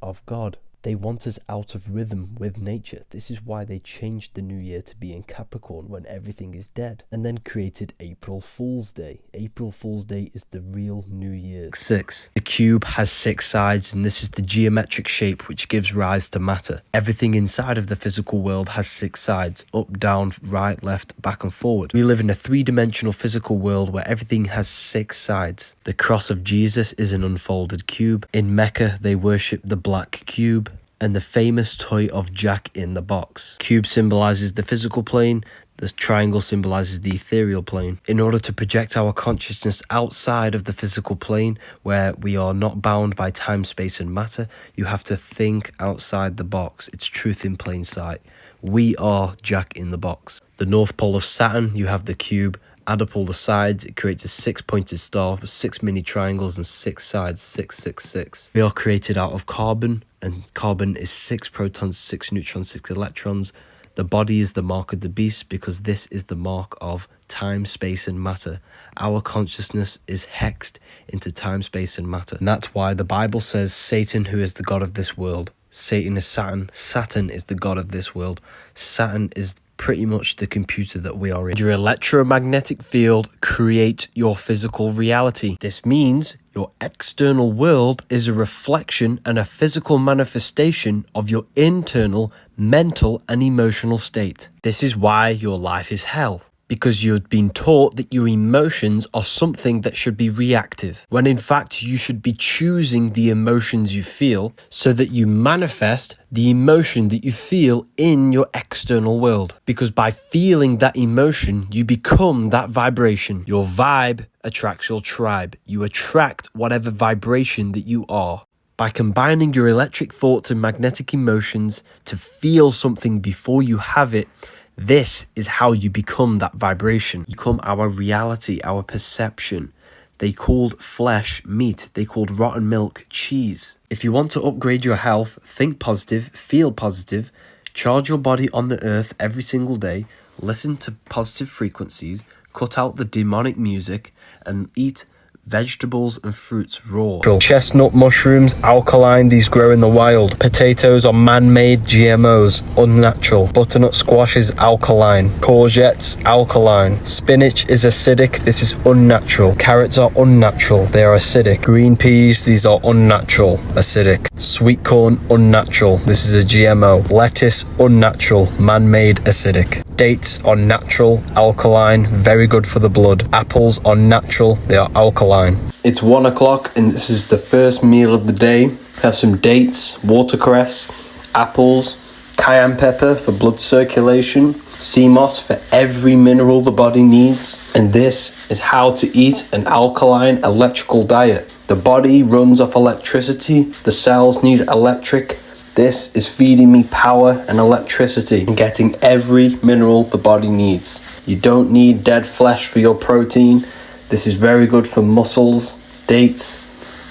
of God. They want us out of rhythm with nature. This is why they changed the new year to be in Capricorn when everything is dead, and then created April Fool's Day. April Fool's Day is the real new year.
6. The cube has 6 sides, and this is the geometric shape which gives rise to matter. Everything inside of the physical world has 6 sides: up, down, right, left, back and forward. We live in a 3-dimensional physical world where everything has 6 sides. The cross of Jesus is an unfolded cube. In Mecca, they worship the black cube and the famous toy of Jack in the Box. Cube symbolizes the physical plane, the triangle symbolizes the ethereal plane. In order to project our consciousness outside of the physical plane, where we are not bound by time, space and matter, you have to think outside the box. It's truth in plain sight. We are Jack in the Box. The North Pole of Saturn, you have the cube. Add up all the sides, it creates a 6-pointed star with 6 mini triangles and 6 sides, 666. We are created out of carbon, and carbon is 6 protons, 6 neutrons, 6 electrons. The body is the mark of the beast because this is the mark of time, space and matter. Our consciousness is hexed into time, space and matter. And that's why the Bible says Satan, who is the god of this world. Satan is Saturn. Saturn is the god of this world. Saturn is pretty much the computer that we are in. Your electromagnetic field creates your physical reality. This means your external world is a reflection and a physical manifestation of your internal mental and emotional state. This is why your life is hell, because you've been taught that your emotions are something that should be reactive, when in fact you should be choosing the emotions you feel so that you manifest the emotion that you feel in your external world. Because by feeling that emotion, you become that vibration. Your vibe attracts your tribe. You attract whatever vibration that you are. By combining your electric thoughts and magnetic emotions to feel something before you have it, this is how you become that vibration. You become our reality, our perception. They called flesh meat. They called rotten milk cheese. If you want to upgrade your health, think positive, feel positive, charge your body on the earth every single day, listen to positive frequencies, cut out the demonic music, and eat vegetables and fruits raw. Chestnut mushrooms, alkaline, these grow in the wild. Potatoes are man-made GMOs, unnatural. Butternut squash is alkaline. Courgettes, alkaline. Spinach is acidic, this is unnatural. Carrots are unnatural, they are acidic. Green peas, these are unnatural, acidic. Sweet corn, unnatural, this is a GMO. Lettuce, unnatural, man-made, acidic. Dates are natural, alkaline, very good for the blood. Apples are natural, they are alkaline. It's 1 o'clock and this is the first meal of the day. Have some dates, watercress, apples, cayenne pepper for blood circulation, sea moss for every mineral the body needs. And this is how to eat an alkaline electrical diet. The body runs off electricity, the cells need electric This is feeding me power and electricity and getting every mineral the body needs. You don't need dead flesh for your protein. This is very good for muscles. Dates,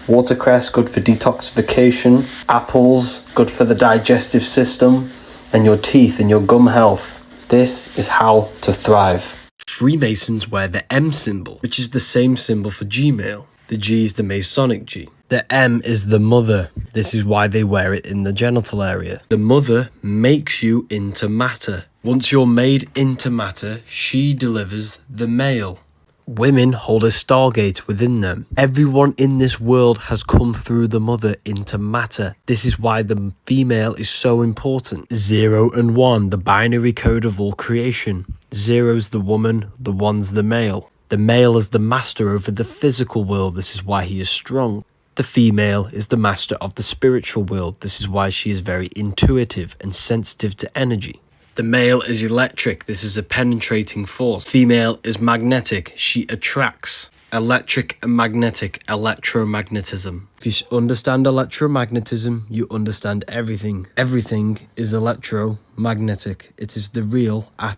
watercress, good for detoxification. Apples, good for the digestive system and your teeth and your gum health. This is how to thrive. Freemasons wear the M symbol, which is the same symbol for Gmail. The G is the Masonic G. The M is the mother. This is why they wear it in the genital area. The mother makes you into matter. Once you're made into matter, she delivers the male. Women hold a stargate within them. Everyone in this world has come through the mother into matter. This is why the female is so important. 0 and 1, the binary code of all creation. 0's the woman, the 1's the male. The male is the master over the physical world. This is why he is strong. The female is the master of the spiritual world. This is why she is very intuitive and sensitive to energy. The male is electric. This is a penetrating force. Female is magnetic. She attracts. Electric and magnetic, electromagnetism. If you understand electromagnetism, you understand everything. Everything is electromagnetic. It is the real atom.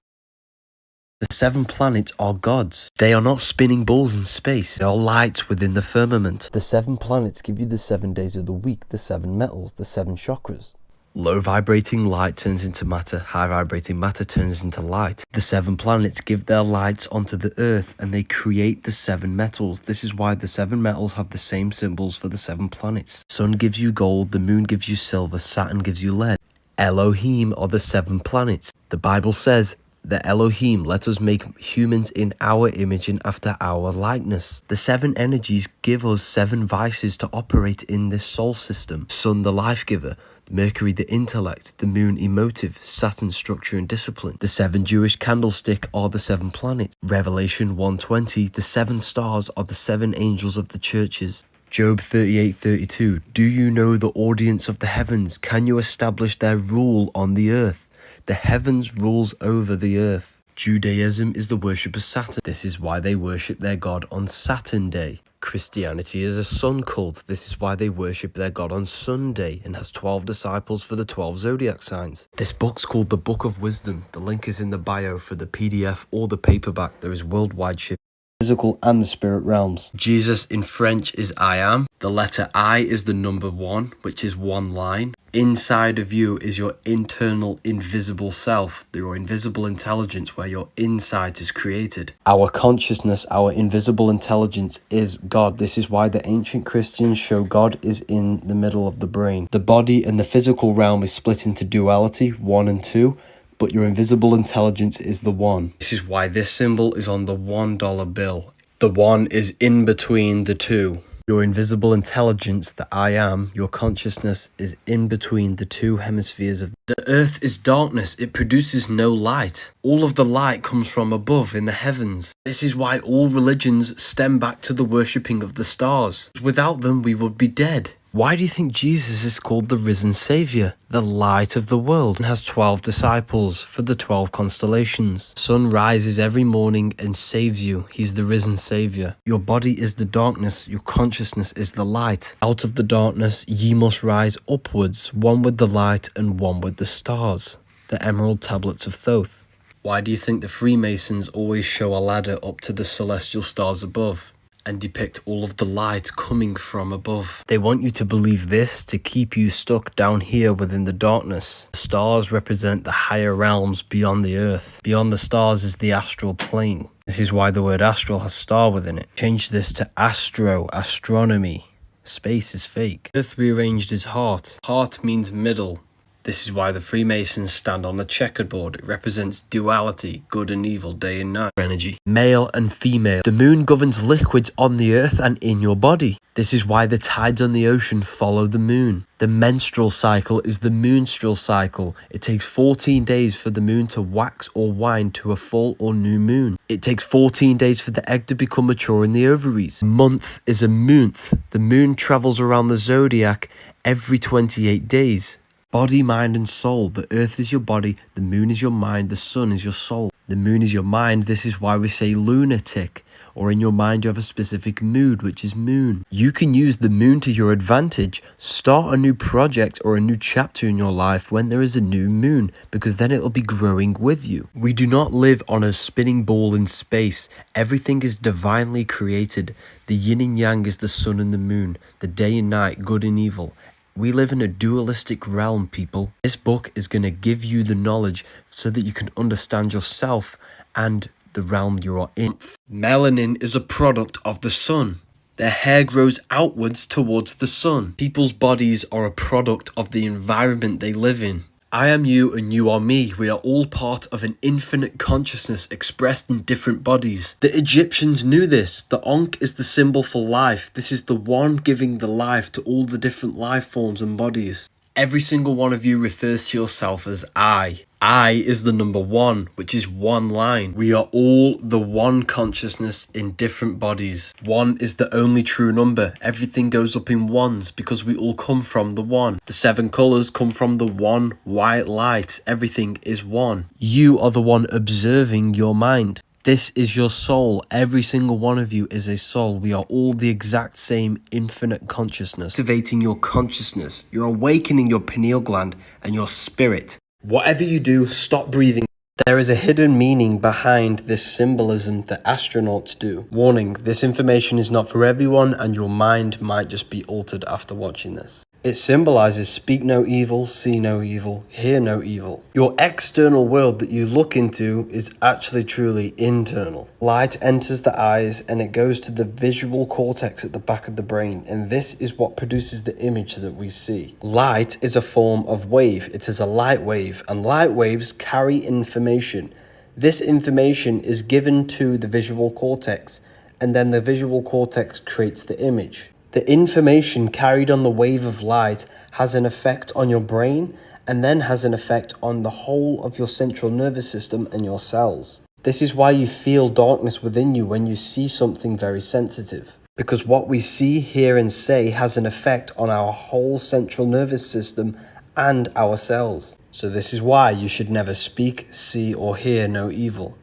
The 7 planets are gods. They are not spinning balls in space. They are lights within the firmament. The 7 planets give you the 7 days of the week, the 7 metals, the 7 chakras. Low vibrating light turns into matter, high vibrating matter turns into light. The 7 planets give their lights onto the earth and they create the 7 metals. This is why the 7 metals have the same symbols for the 7 planets. Sun gives you gold, the moon gives you silver, Saturn gives you lead. Elohim are the 7 planets. The Bible says, the Elohim, let us make humans in our image and after our likeness. The 7 energies give us 7 vices to operate in this soul system. Sun, the life giver. Mercury, the intellect. The moon, emotive. Saturn, structure and discipline. The 7 Jewish candlestick are the 7 planets. Revelation 1:20, the 7 stars are the 7 angels of the churches. Job 38:32, do you know the audience of the heavens? Can you establish their rule on the earth? The heavens rules over the earth. Judaism is the worship of Saturn. This is why they worship their god on Saturn Day. Christianity is a sun cult. This is why they worship their god on Sunday and has 12 disciples for the 12 zodiac signs. This book's called the Book of Wisdom. The link is in the bio for the PDF or the paperback. There is worldwide shipping. Physical and the spirit realms. Jesus in French is I am. The letter I is the number 1, which is 1 line. Inside of you is your internal invisible self, your invisible intelligence where your insight is created. Our consciousness, our invisible intelligence is God. This is why the ancient Christians show God is in the middle of the brain. The body and the physical realm is split into duality, 1 and 2. But your invisible intelligence is the 1. This is why this symbol is on the $1 bill. The 1 is in between the 2. Your invisible intelligence, the I am, your consciousness is in between the 2 hemispheres of the earth is darkness. It produces no light. All of the light comes from above in the heavens. This is why all religions stem back to the worshipping of the stars. Without them, we would be dead. Why do you think Jesus is called the risen Saviour, the light of the world, and has 12 disciples for the 12 constellations? Sun rises every morning and saves you. He's the risen Saviour. Your body is the darkness, your consciousness is the light. Out of the darkness ye must rise upwards, one with the light and one with the stars. The emerald tablets of Thoth. Why do you think the Freemasons always show a ladder up to the celestial stars above and depict all of the light coming from above? They want you to believe this to keep you stuck down here within the darkness. The stars represent the higher realms beyond the earth. Beyond the stars is the astral plane. This is why the word astral has star within it. Change this to astronomy. Space is fake. Earth rearranged is heart. Heart means middle. This is why the Freemasons stand on the checkerboard. It represents duality, good and evil, day and night. Energy. Male and female. The moon governs liquids on the earth and in your body. This is why the tides on the ocean follow the moon. The menstrual cycle is the moonstral cycle. It takes 14 days for the moon to wax or wane to a full or new moon. It takes 14 days for the egg to become mature in the ovaries. Month is a month. The moon travels around the zodiac every 28 days. Body, mind and soul. The earth is your body, the moon is your mind, the sun is your soul. The moon is your mind. This is why we say lunatic. or in your mind you have a specific mood, which is moon. You can use the moon to your advantage. Start a new project or a new chapter in your life when there is a new moon, because then it'll be growing with you. We do not live on a spinning ball in space. Everything is divinely created. The yin and yang is the sun and the moon, the day and night, good and evil. We live in a dualistic realm, people. This book is going to give you the knowledge so that you can understand yourself and the realm you are in. Melanin is a product of the sun. Their hair grows outwards towards the sun. People's bodies are a product of the environment they live in. I am you and you are me. We are all part of an infinite consciousness expressed in different bodies. The Egyptians knew this. The Ankh is the symbol for life. This is the one giving the life to all the different life forms and bodies. Every single one of you refers to yourself as I. I is the number one, which is one line. We are all the one consciousness in different bodies. One is the only true number. Everything goes up in ones because we all come from the one. The 7 colors come from the one white light. Everything is one. You are the one observing your mind. This is your soul. Every single one of you is a soul. We are all the exact same infinite consciousness. Activating your consciousness. You're awakening your pineal gland and your spirit. Whatever you do, stop breathing. There is a hidden meaning behind this symbolism that astronauts do. Warning, this information is not for everyone and your mind might just be altered after watching this. It symbolizes speak no evil, see no evil, hear no evil. Your external world that you look into is actually truly internal. Light enters the eyes and it goes to the visual cortex at the back of the brain, and this is what produces the image that we see. Light is a form of wave. It is a light wave, and light waves carry information. This information is given to the visual cortex, and then the visual cortex creates the image. The information carried on the wave of light has an effect on your brain and then has an effect on the whole of your central nervous system and your cells. This is why you feel darkness within you when you see something very sensitive. Because what we see, hear and say has an effect on our whole central nervous system and our cells. So this is why you should never speak, see or hear no evil.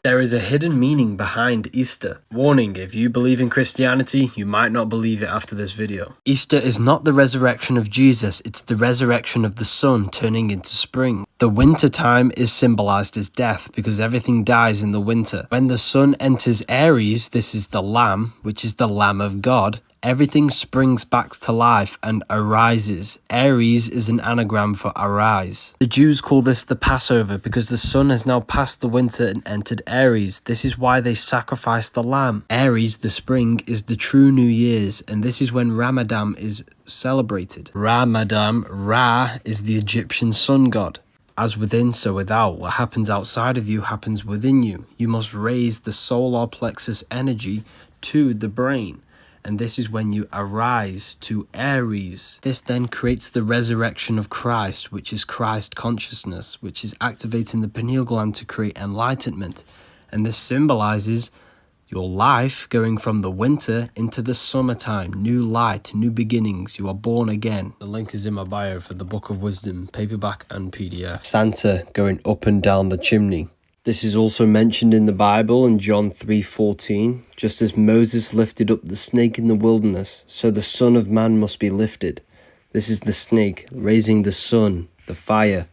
There is a hidden meaning behind Easter. Warning, if you believe in Christianity, you might not believe it after this video. Easter is not the resurrection of Jesus, it's the resurrection of the sun turning into spring. The winter time is symbolized as death because everything dies in the winter. When the sun enters Aries, this is the Lamb, which is the Lamb of God. Everything springs back to life and arises. Aries is an anagram for arise. The Jews call this the Passover because the sun has now passed the winter and entered Aries. This is why they sacrifice the lamb. Aries, the spring, is the true New Year's, and this is when Ramadan is celebrated. Ramadan, Ra, is the Egyptian sun god. As within, so without. What happens outside of you happens within you. You must raise the solar plexus energy to the brain. And this is when you arise to Aries. This then creates the resurrection of Christ, which is Christ consciousness, which is activating the pineal gland to create enlightenment. And this symbolizes your life going from the winter into the summertime. New light, new beginnings. You are born again. The link is in my bio for the Book of Wisdom, paperback and PDF. Santa going up and down the chimney. This is also mentioned in the Bible in John 3:14. Just as Moses lifted up the snake in the wilderness, so the Son of Man must be lifted. This is the snake raising the sun, the fire,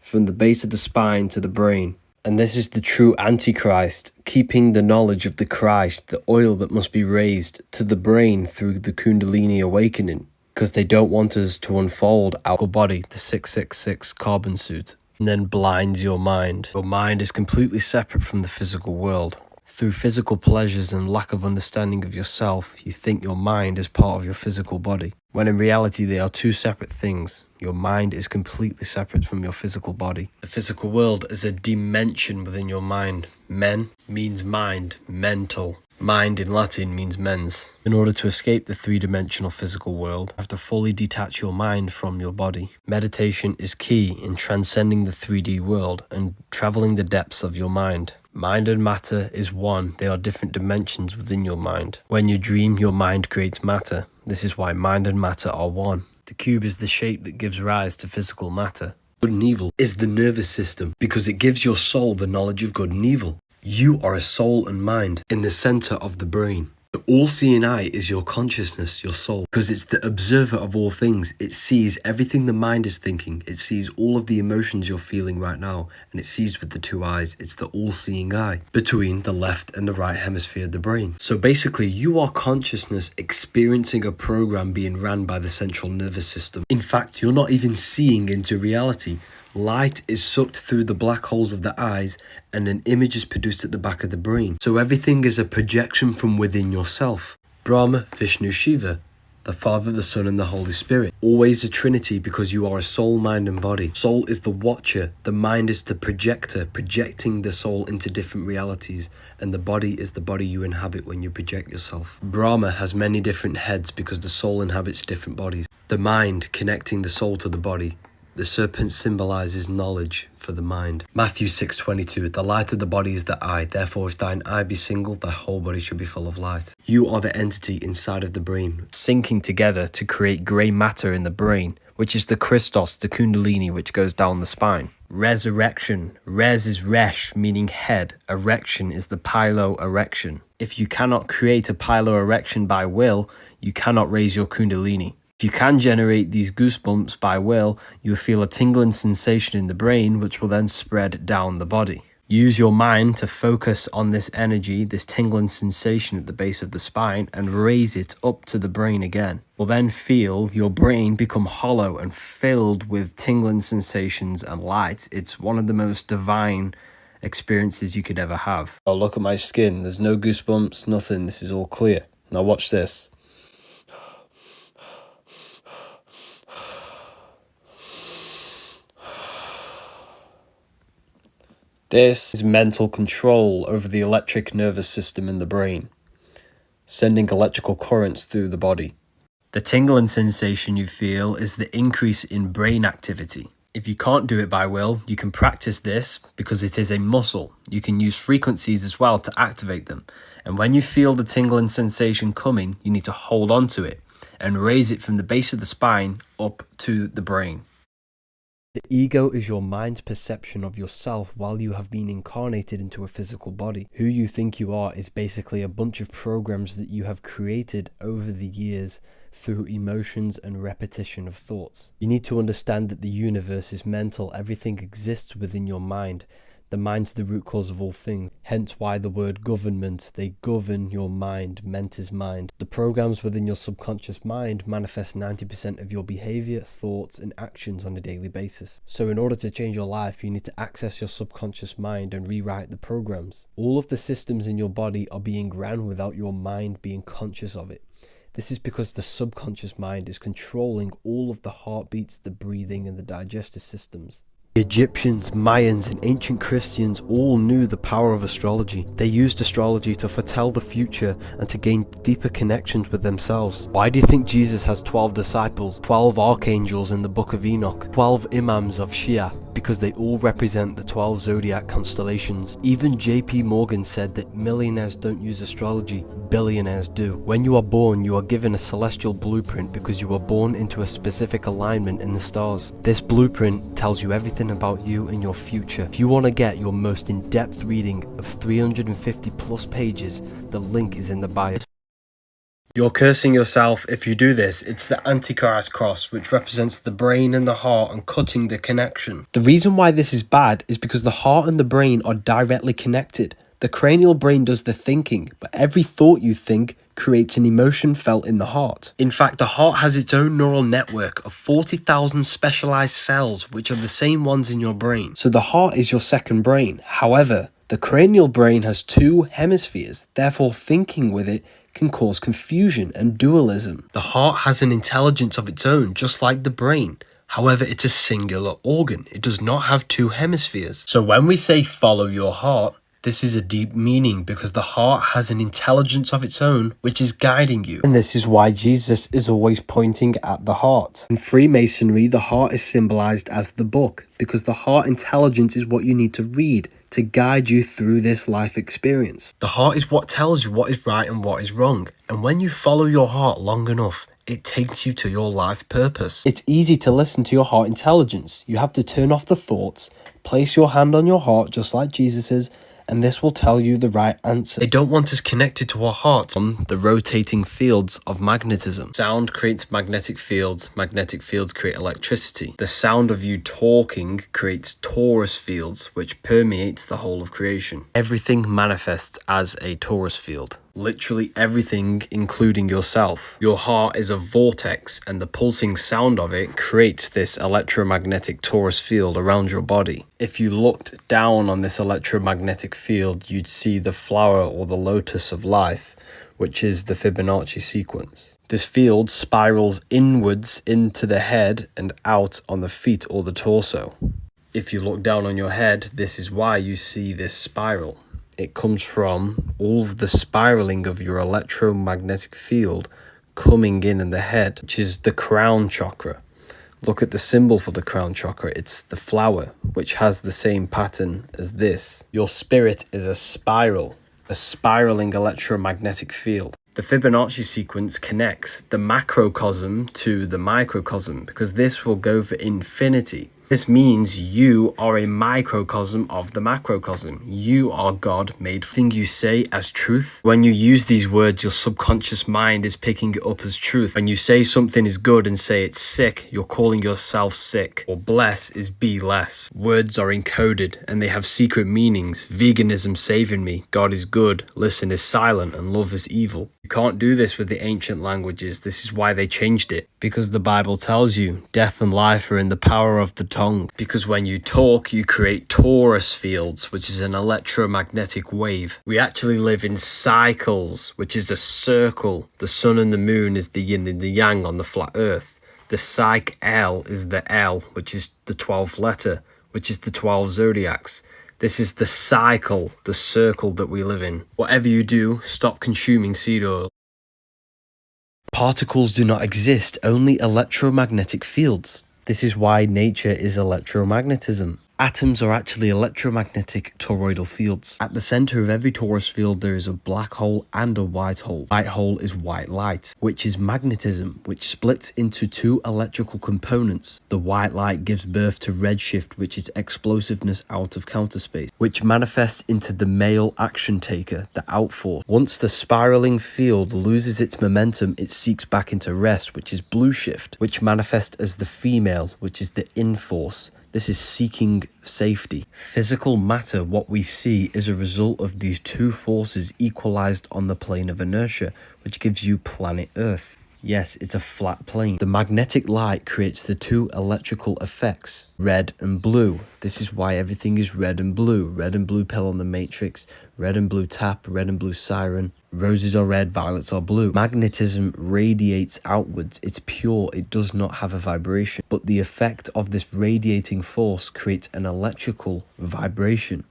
from the base of the spine to the brain. And this is the true Antichrist, keeping the knowledge of the Christ, the oil that must be raised to the brain through the Kundalini awakening. Because they don't want us to unfold our body, the 666 carbon suit. And then blinds your mind. Your mind is completely separate from the physical world. Through physical pleasures and lack of understanding of yourself, you think your mind is part of your physical body, when in reality they are two separate things. Your mind is completely separate from your physical body. The physical world is a dimension within your mind. Men means mind, mental. Mind in Latin means mens. In order to escape the three-dimensional physical world, you have to fully detach your mind from your body. Meditation is key in transcending the 3D world and traveling the depths of your mind. Mind and matter is one. They are different dimensions within your mind. When you dream, your mind creates matter. This is why mind and matter are one. The cube is the shape that gives rise to physical matter. Good and evil is the nervous system because it gives your soul the knowledge of good and evil. You are a soul and mind in the center of the brain. The all-seeing eye is your consciousness, your soul, because it's the observer of all things. It sees everything the mind is thinking. It sees all of the emotions you're feeling right now, and it sees with the two eyes. It's the all-seeing eye between the left and the right hemisphere of the brain. So basically, you are consciousness experiencing a program being ran by the central nervous system. In fact, you're not even seeing into reality. Light is sucked through the black holes of the eyes and an image is produced at the back of the brain. So everything is a projection from within yourself. Brahma, Vishnu, Shiva, the Father, the Son and the Holy Spirit. Always a trinity because you are a soul, mind and body. Soul is the watcher, the mind is the projector, projecting the soul into different realities, and the body is the body you inhabit when you project yourself. Brahma has many different heads because the soul inhabits different bodies. The mind connecting the soul to the body. The serpent symbolizes knowledge for the mind. Matthew 6:22, the light of the body is the eye. Therefore, if thine eye be single, thy whole body should be full of light. You are the entity inside of the brain, syncing together to create grey matter in the brain, which is the Christos, the Kundalini, which goes down the spine. Resurrection. Res is resh, meaning head. Erection is the pylo-erection. If you cannot create a pylo-erection by will, you cannot raise your Kundalini. If you can generate these goosebumps by will, you will feel a tingling sensation in the brain, which will then spread down the body. Use your mind to focus on this energy, this tingling sensation at the base of the spine, and raise it up to the brain again. You'll then feel your brain become hollow and filled with tingling sensations and light. It's one of the most divine experiences you could ever have. Oh, look at my skin. There's no goosebumps, nothing. This is all clear. Now watch this. This is mental control over the electric nervous system in the brain, sending electrical currents through the body. The tingling sensation you feel is the increase in brain activity. If you can't do it by will, you can practice this because it is a muscle. You can use frequencies as well to activate them. And when you feel the tingling sensation coming, you need to hold on to it and raise it from the base of the spine up to the brain.
The ego is your mind's perception of yourself while you have been incarnated into a physical body. Who you think you are is basically a bunch of programs that you have created over the years through emotions and repetition of thoughts. You need to understand that the universe is mental. Everything exists within your mind. The mind's the root cause of all things. Hence why the word government, they govern your mind. Ment is mind. The programs within your subconscious mind manifest 90% of your behavior, thoughts, and actions on a daily basis. So in order to change your life, you need to access your subconscious mind and rewrite the programs. All of the systems in your body are being ran without your mind being conscious of it. This is because the subconscious mind is controlling all of the heartbeats, the breathing, and the digestive systems. The Egyptians, Mayans, and ancient Christians all knew the power of astrology. They used astrology to foretell the future and to gain deeper connections with themselves. Why do you think Jesus has 12 disciples, 12 archangels in the book of Enoch, 12 imams of Shia? Because they all represent the 12 zodiac constellations. Even JP Morgan said that millionaires don't use astrology, billionaires do. When you are born, you are given a celestial blueprint because you were born into a specific alignment in the stars. This blueprint tells you everything about you and your future. If you want to get your most in-depth reading of 350 plus pages, the link is in the bio. You're cursing yourself if you do this. It's the Antichrist cross, which represents the brain and the heart and cutting the connection. The reason why this is bad is because the heart and the brain are directly connected. The cranial brain does the thinking, but every thought you think creates an emotion felt in the heart. In fact, the heart has its own neural network of 40,000 specialized cells, which are the same ones in your brain. So the heart is your second brain. However, the cranial brain has two hemispheres, therefore thinking with it can cause confusion and dualism. The heart has an intelligence of its own, just like the brain. However, it's a singular organ. It does not have two hemispheres. So when we say follow your heart, this is a deep meaning because the heart has an intelligence of its own which is guiding you. And this is why Jesus is always pointing at the heart. In Freemasonry, the heart is symbolized as the book because the heart intelligence is what you need to read to guide you through this life experience. The heart is what tells you what is right and what is wrong. And when you follow your heart long enough, it takes you to your life purpose. It's easy to listen to your heart intelligence. You have to turn off the thoughts, place your hand on your heart just like Jesus is,
and this will tell you the right answer. They don't want us connected to our hearts on the rotating fields of magnetism. Sound creates magnetic fields create electricity. The sound of you talking creates torus fields, which permeates the whole of creation. Everything manifests as a torus field. Literally everything, including yourself. Your heart is a vortex, and the pulsing sound of it creates this electromagnetic torus field around your body. If you looked down on this electromagnetic field, you'd see the flower or the lotus of life, which is the Fibonacci sequence. This field spirals inwards into the head and out on the feet or the torso. If you look down on your head, this is why you see this spiral. It comes from all of the spiraling of your electromagnetic field coming in the head, which is the crown chakra. Look at the symbol for the crown chakra. It's the flower, which has the same pattern as this. Your spirit is a spiral, a spiraling electromagnetic field. The Fibonacci sequence connects the macrocosm to the microcosm because this will go for infinity. This means you are a microcosm of the macrocosm. You are God made. Thing you say as truth. When you use these words, your subconscious mind is picking it up as truth. When you say something is good and say it's sick, you're calling yourself sick. Or bless is be less. Words are encoded and they have secret meanings. Veganism saving me. God is good. Listen is silent and love is evil. You can't do this with the ancient languages. This is why they changed it. Because the Bible tells you death and life are in the power of the tongue. Because when you talk, you create torus fields, which is an electromagnetic wave. We actually live in cycles, which is a circle. The sun and the moon is the yin and the yang on the flat earth. The psych L is the L, which is the 12th letter, which is the 12 zodiacs. This is the cycle, the circle that we live in. Whatever you do, stop consuming seed oil.
Particles do not exist, only electromagnetic fields. This is why nature is electromagnetism. Atoms are actually electromagnetic toroidal fields. At the center of every torus field there is a black hole and a white hole. White hole is white light, which is magnetism, which splits into two electrical components. The white light gives birth to redshift, which is explosiveness out of counter space, which manifests into the male action taker, the outforce. Once the spiraling field loses its momentum, it seeks back into rest, which is blue shift, which manifests as the female, which is the in-force. This is seeking safety. Physical matter, what we see, is a result of these two forces equalized on the plane of inertia, which gives you planet Earth. Yes, it's a flat plane. The magnetic light creates the two electrical effects, red and blue. This is why everything is red and blue. Red and blue pill on the matrix, red and blue tap, red and blue siren. Roses are red, violets are blue. Magnetism radiates outwards. It's pure. It does not have a vibration. But the effect of this radiating force creates an electrical vibration.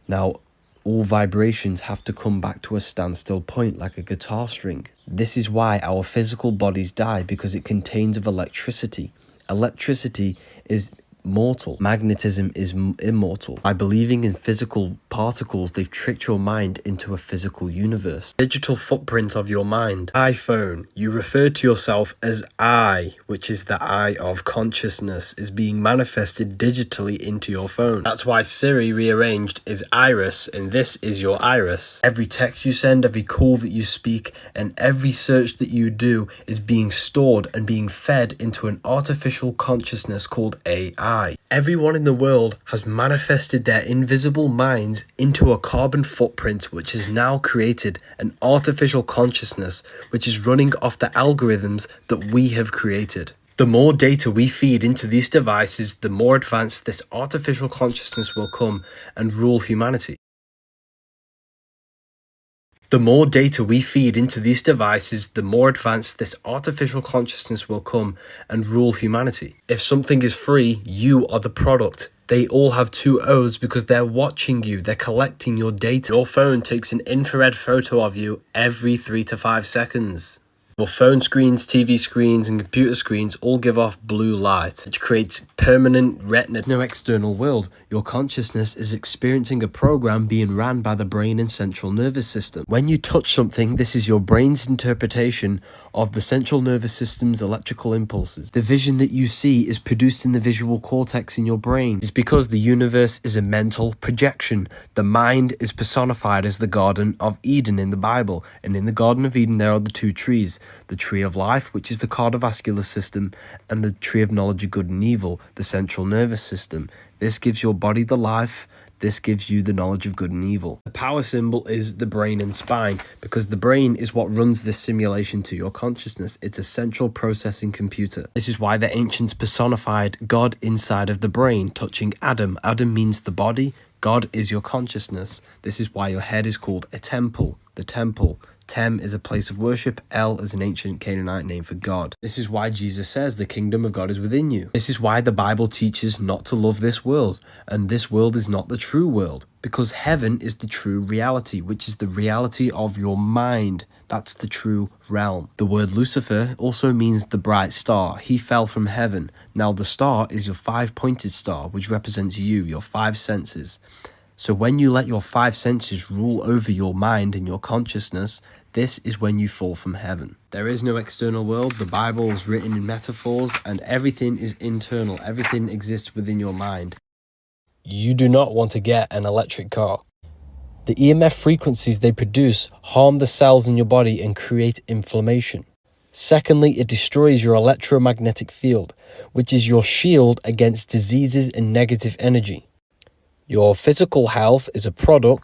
Now, all vibrations have to come back to a standstill point like a guitar string. This is why our physical bodies die, because it contains of electricity. Electricity is mortal. Magnetism is immortal. By believing in physical particles, they've tricked your mind into a physical universe.
Digital footprint of your mind. iPhone. You refer to yourself as I, which is the eye of consciousness, is being manifested digitally into your phone. That's why Siri rearranged is Iris, and this is your iris. Every text you send, every call that you speak, and every search that you do is being stored and being fed into an artificial consciousness called AI. Everyone in the world has manifested their invisible minds into a carbon footprint, which has now created an artificial consciousness which is running off the algorithms that we have created. The more data we feed into these devices, the more advanced this artificial consciousness will come and rule humanity. The more data we feed into these devices, the more advanced this artificial consciousness will come and rule humanity. If something is free, you are the product. They all have two O's because they're watching you, they're collecting your data. Your phone takes an infrared photo of you every 3 to 5 seconds. Your phone screens, TV screens, and computer screens all give off blue light, which creates permanent retina. No external world. Your consciousness is experiencing a program being ran by the brain and central nervous system. When you touch something, this is your brain's interpretation of the central nervous system's electrical impulses. The vision that you see is produced in the visual cortex in your brain. It's because the universe is a mental projection. The mind is personified as the Garden of Eden in the Bible, and in the Garden of Eden there are the two trees. The tree of life, which is the cardiovascular system, and the tree of knowledge of good and evil, the central nervous system. This gives your body the life. This gives you the knowledge of good and evil. The power symbol is the brain and spine, because the brain is what runs this simulation to your consciousness. It's a central processing computer. This is why the ancients personified God inside of the brain, touching Adam. Adam means the body. God is your consciousness. This is why your head is called a temple. The temple. Tem is a place of worship. El is an ancient Canaanite name for God. This is why Jesus says the kingdom of God is within you. This is why the Bible teaches not to love this world, and this world is not the true world, because heaven is the true reality, which is the reality of your mind. That's the true realm. The word Lucifer also means the bright star. He fell from heaven. Now the star is your five-pointed star, which represents you, your five senses. So when you let your five senses rule over your mind and your consciousness, this is when you fall from heaven. There is no external world. The Bible is written in metaphors, and everything is internal. Everything exists within your mind. You do not want to get an electric car. The EMF frequencies they produce harm the cells in your body and create inflammation. Secondly, it destroys your electromagnetic field, which is your shield against diseases and negative energy. Your physical health is a product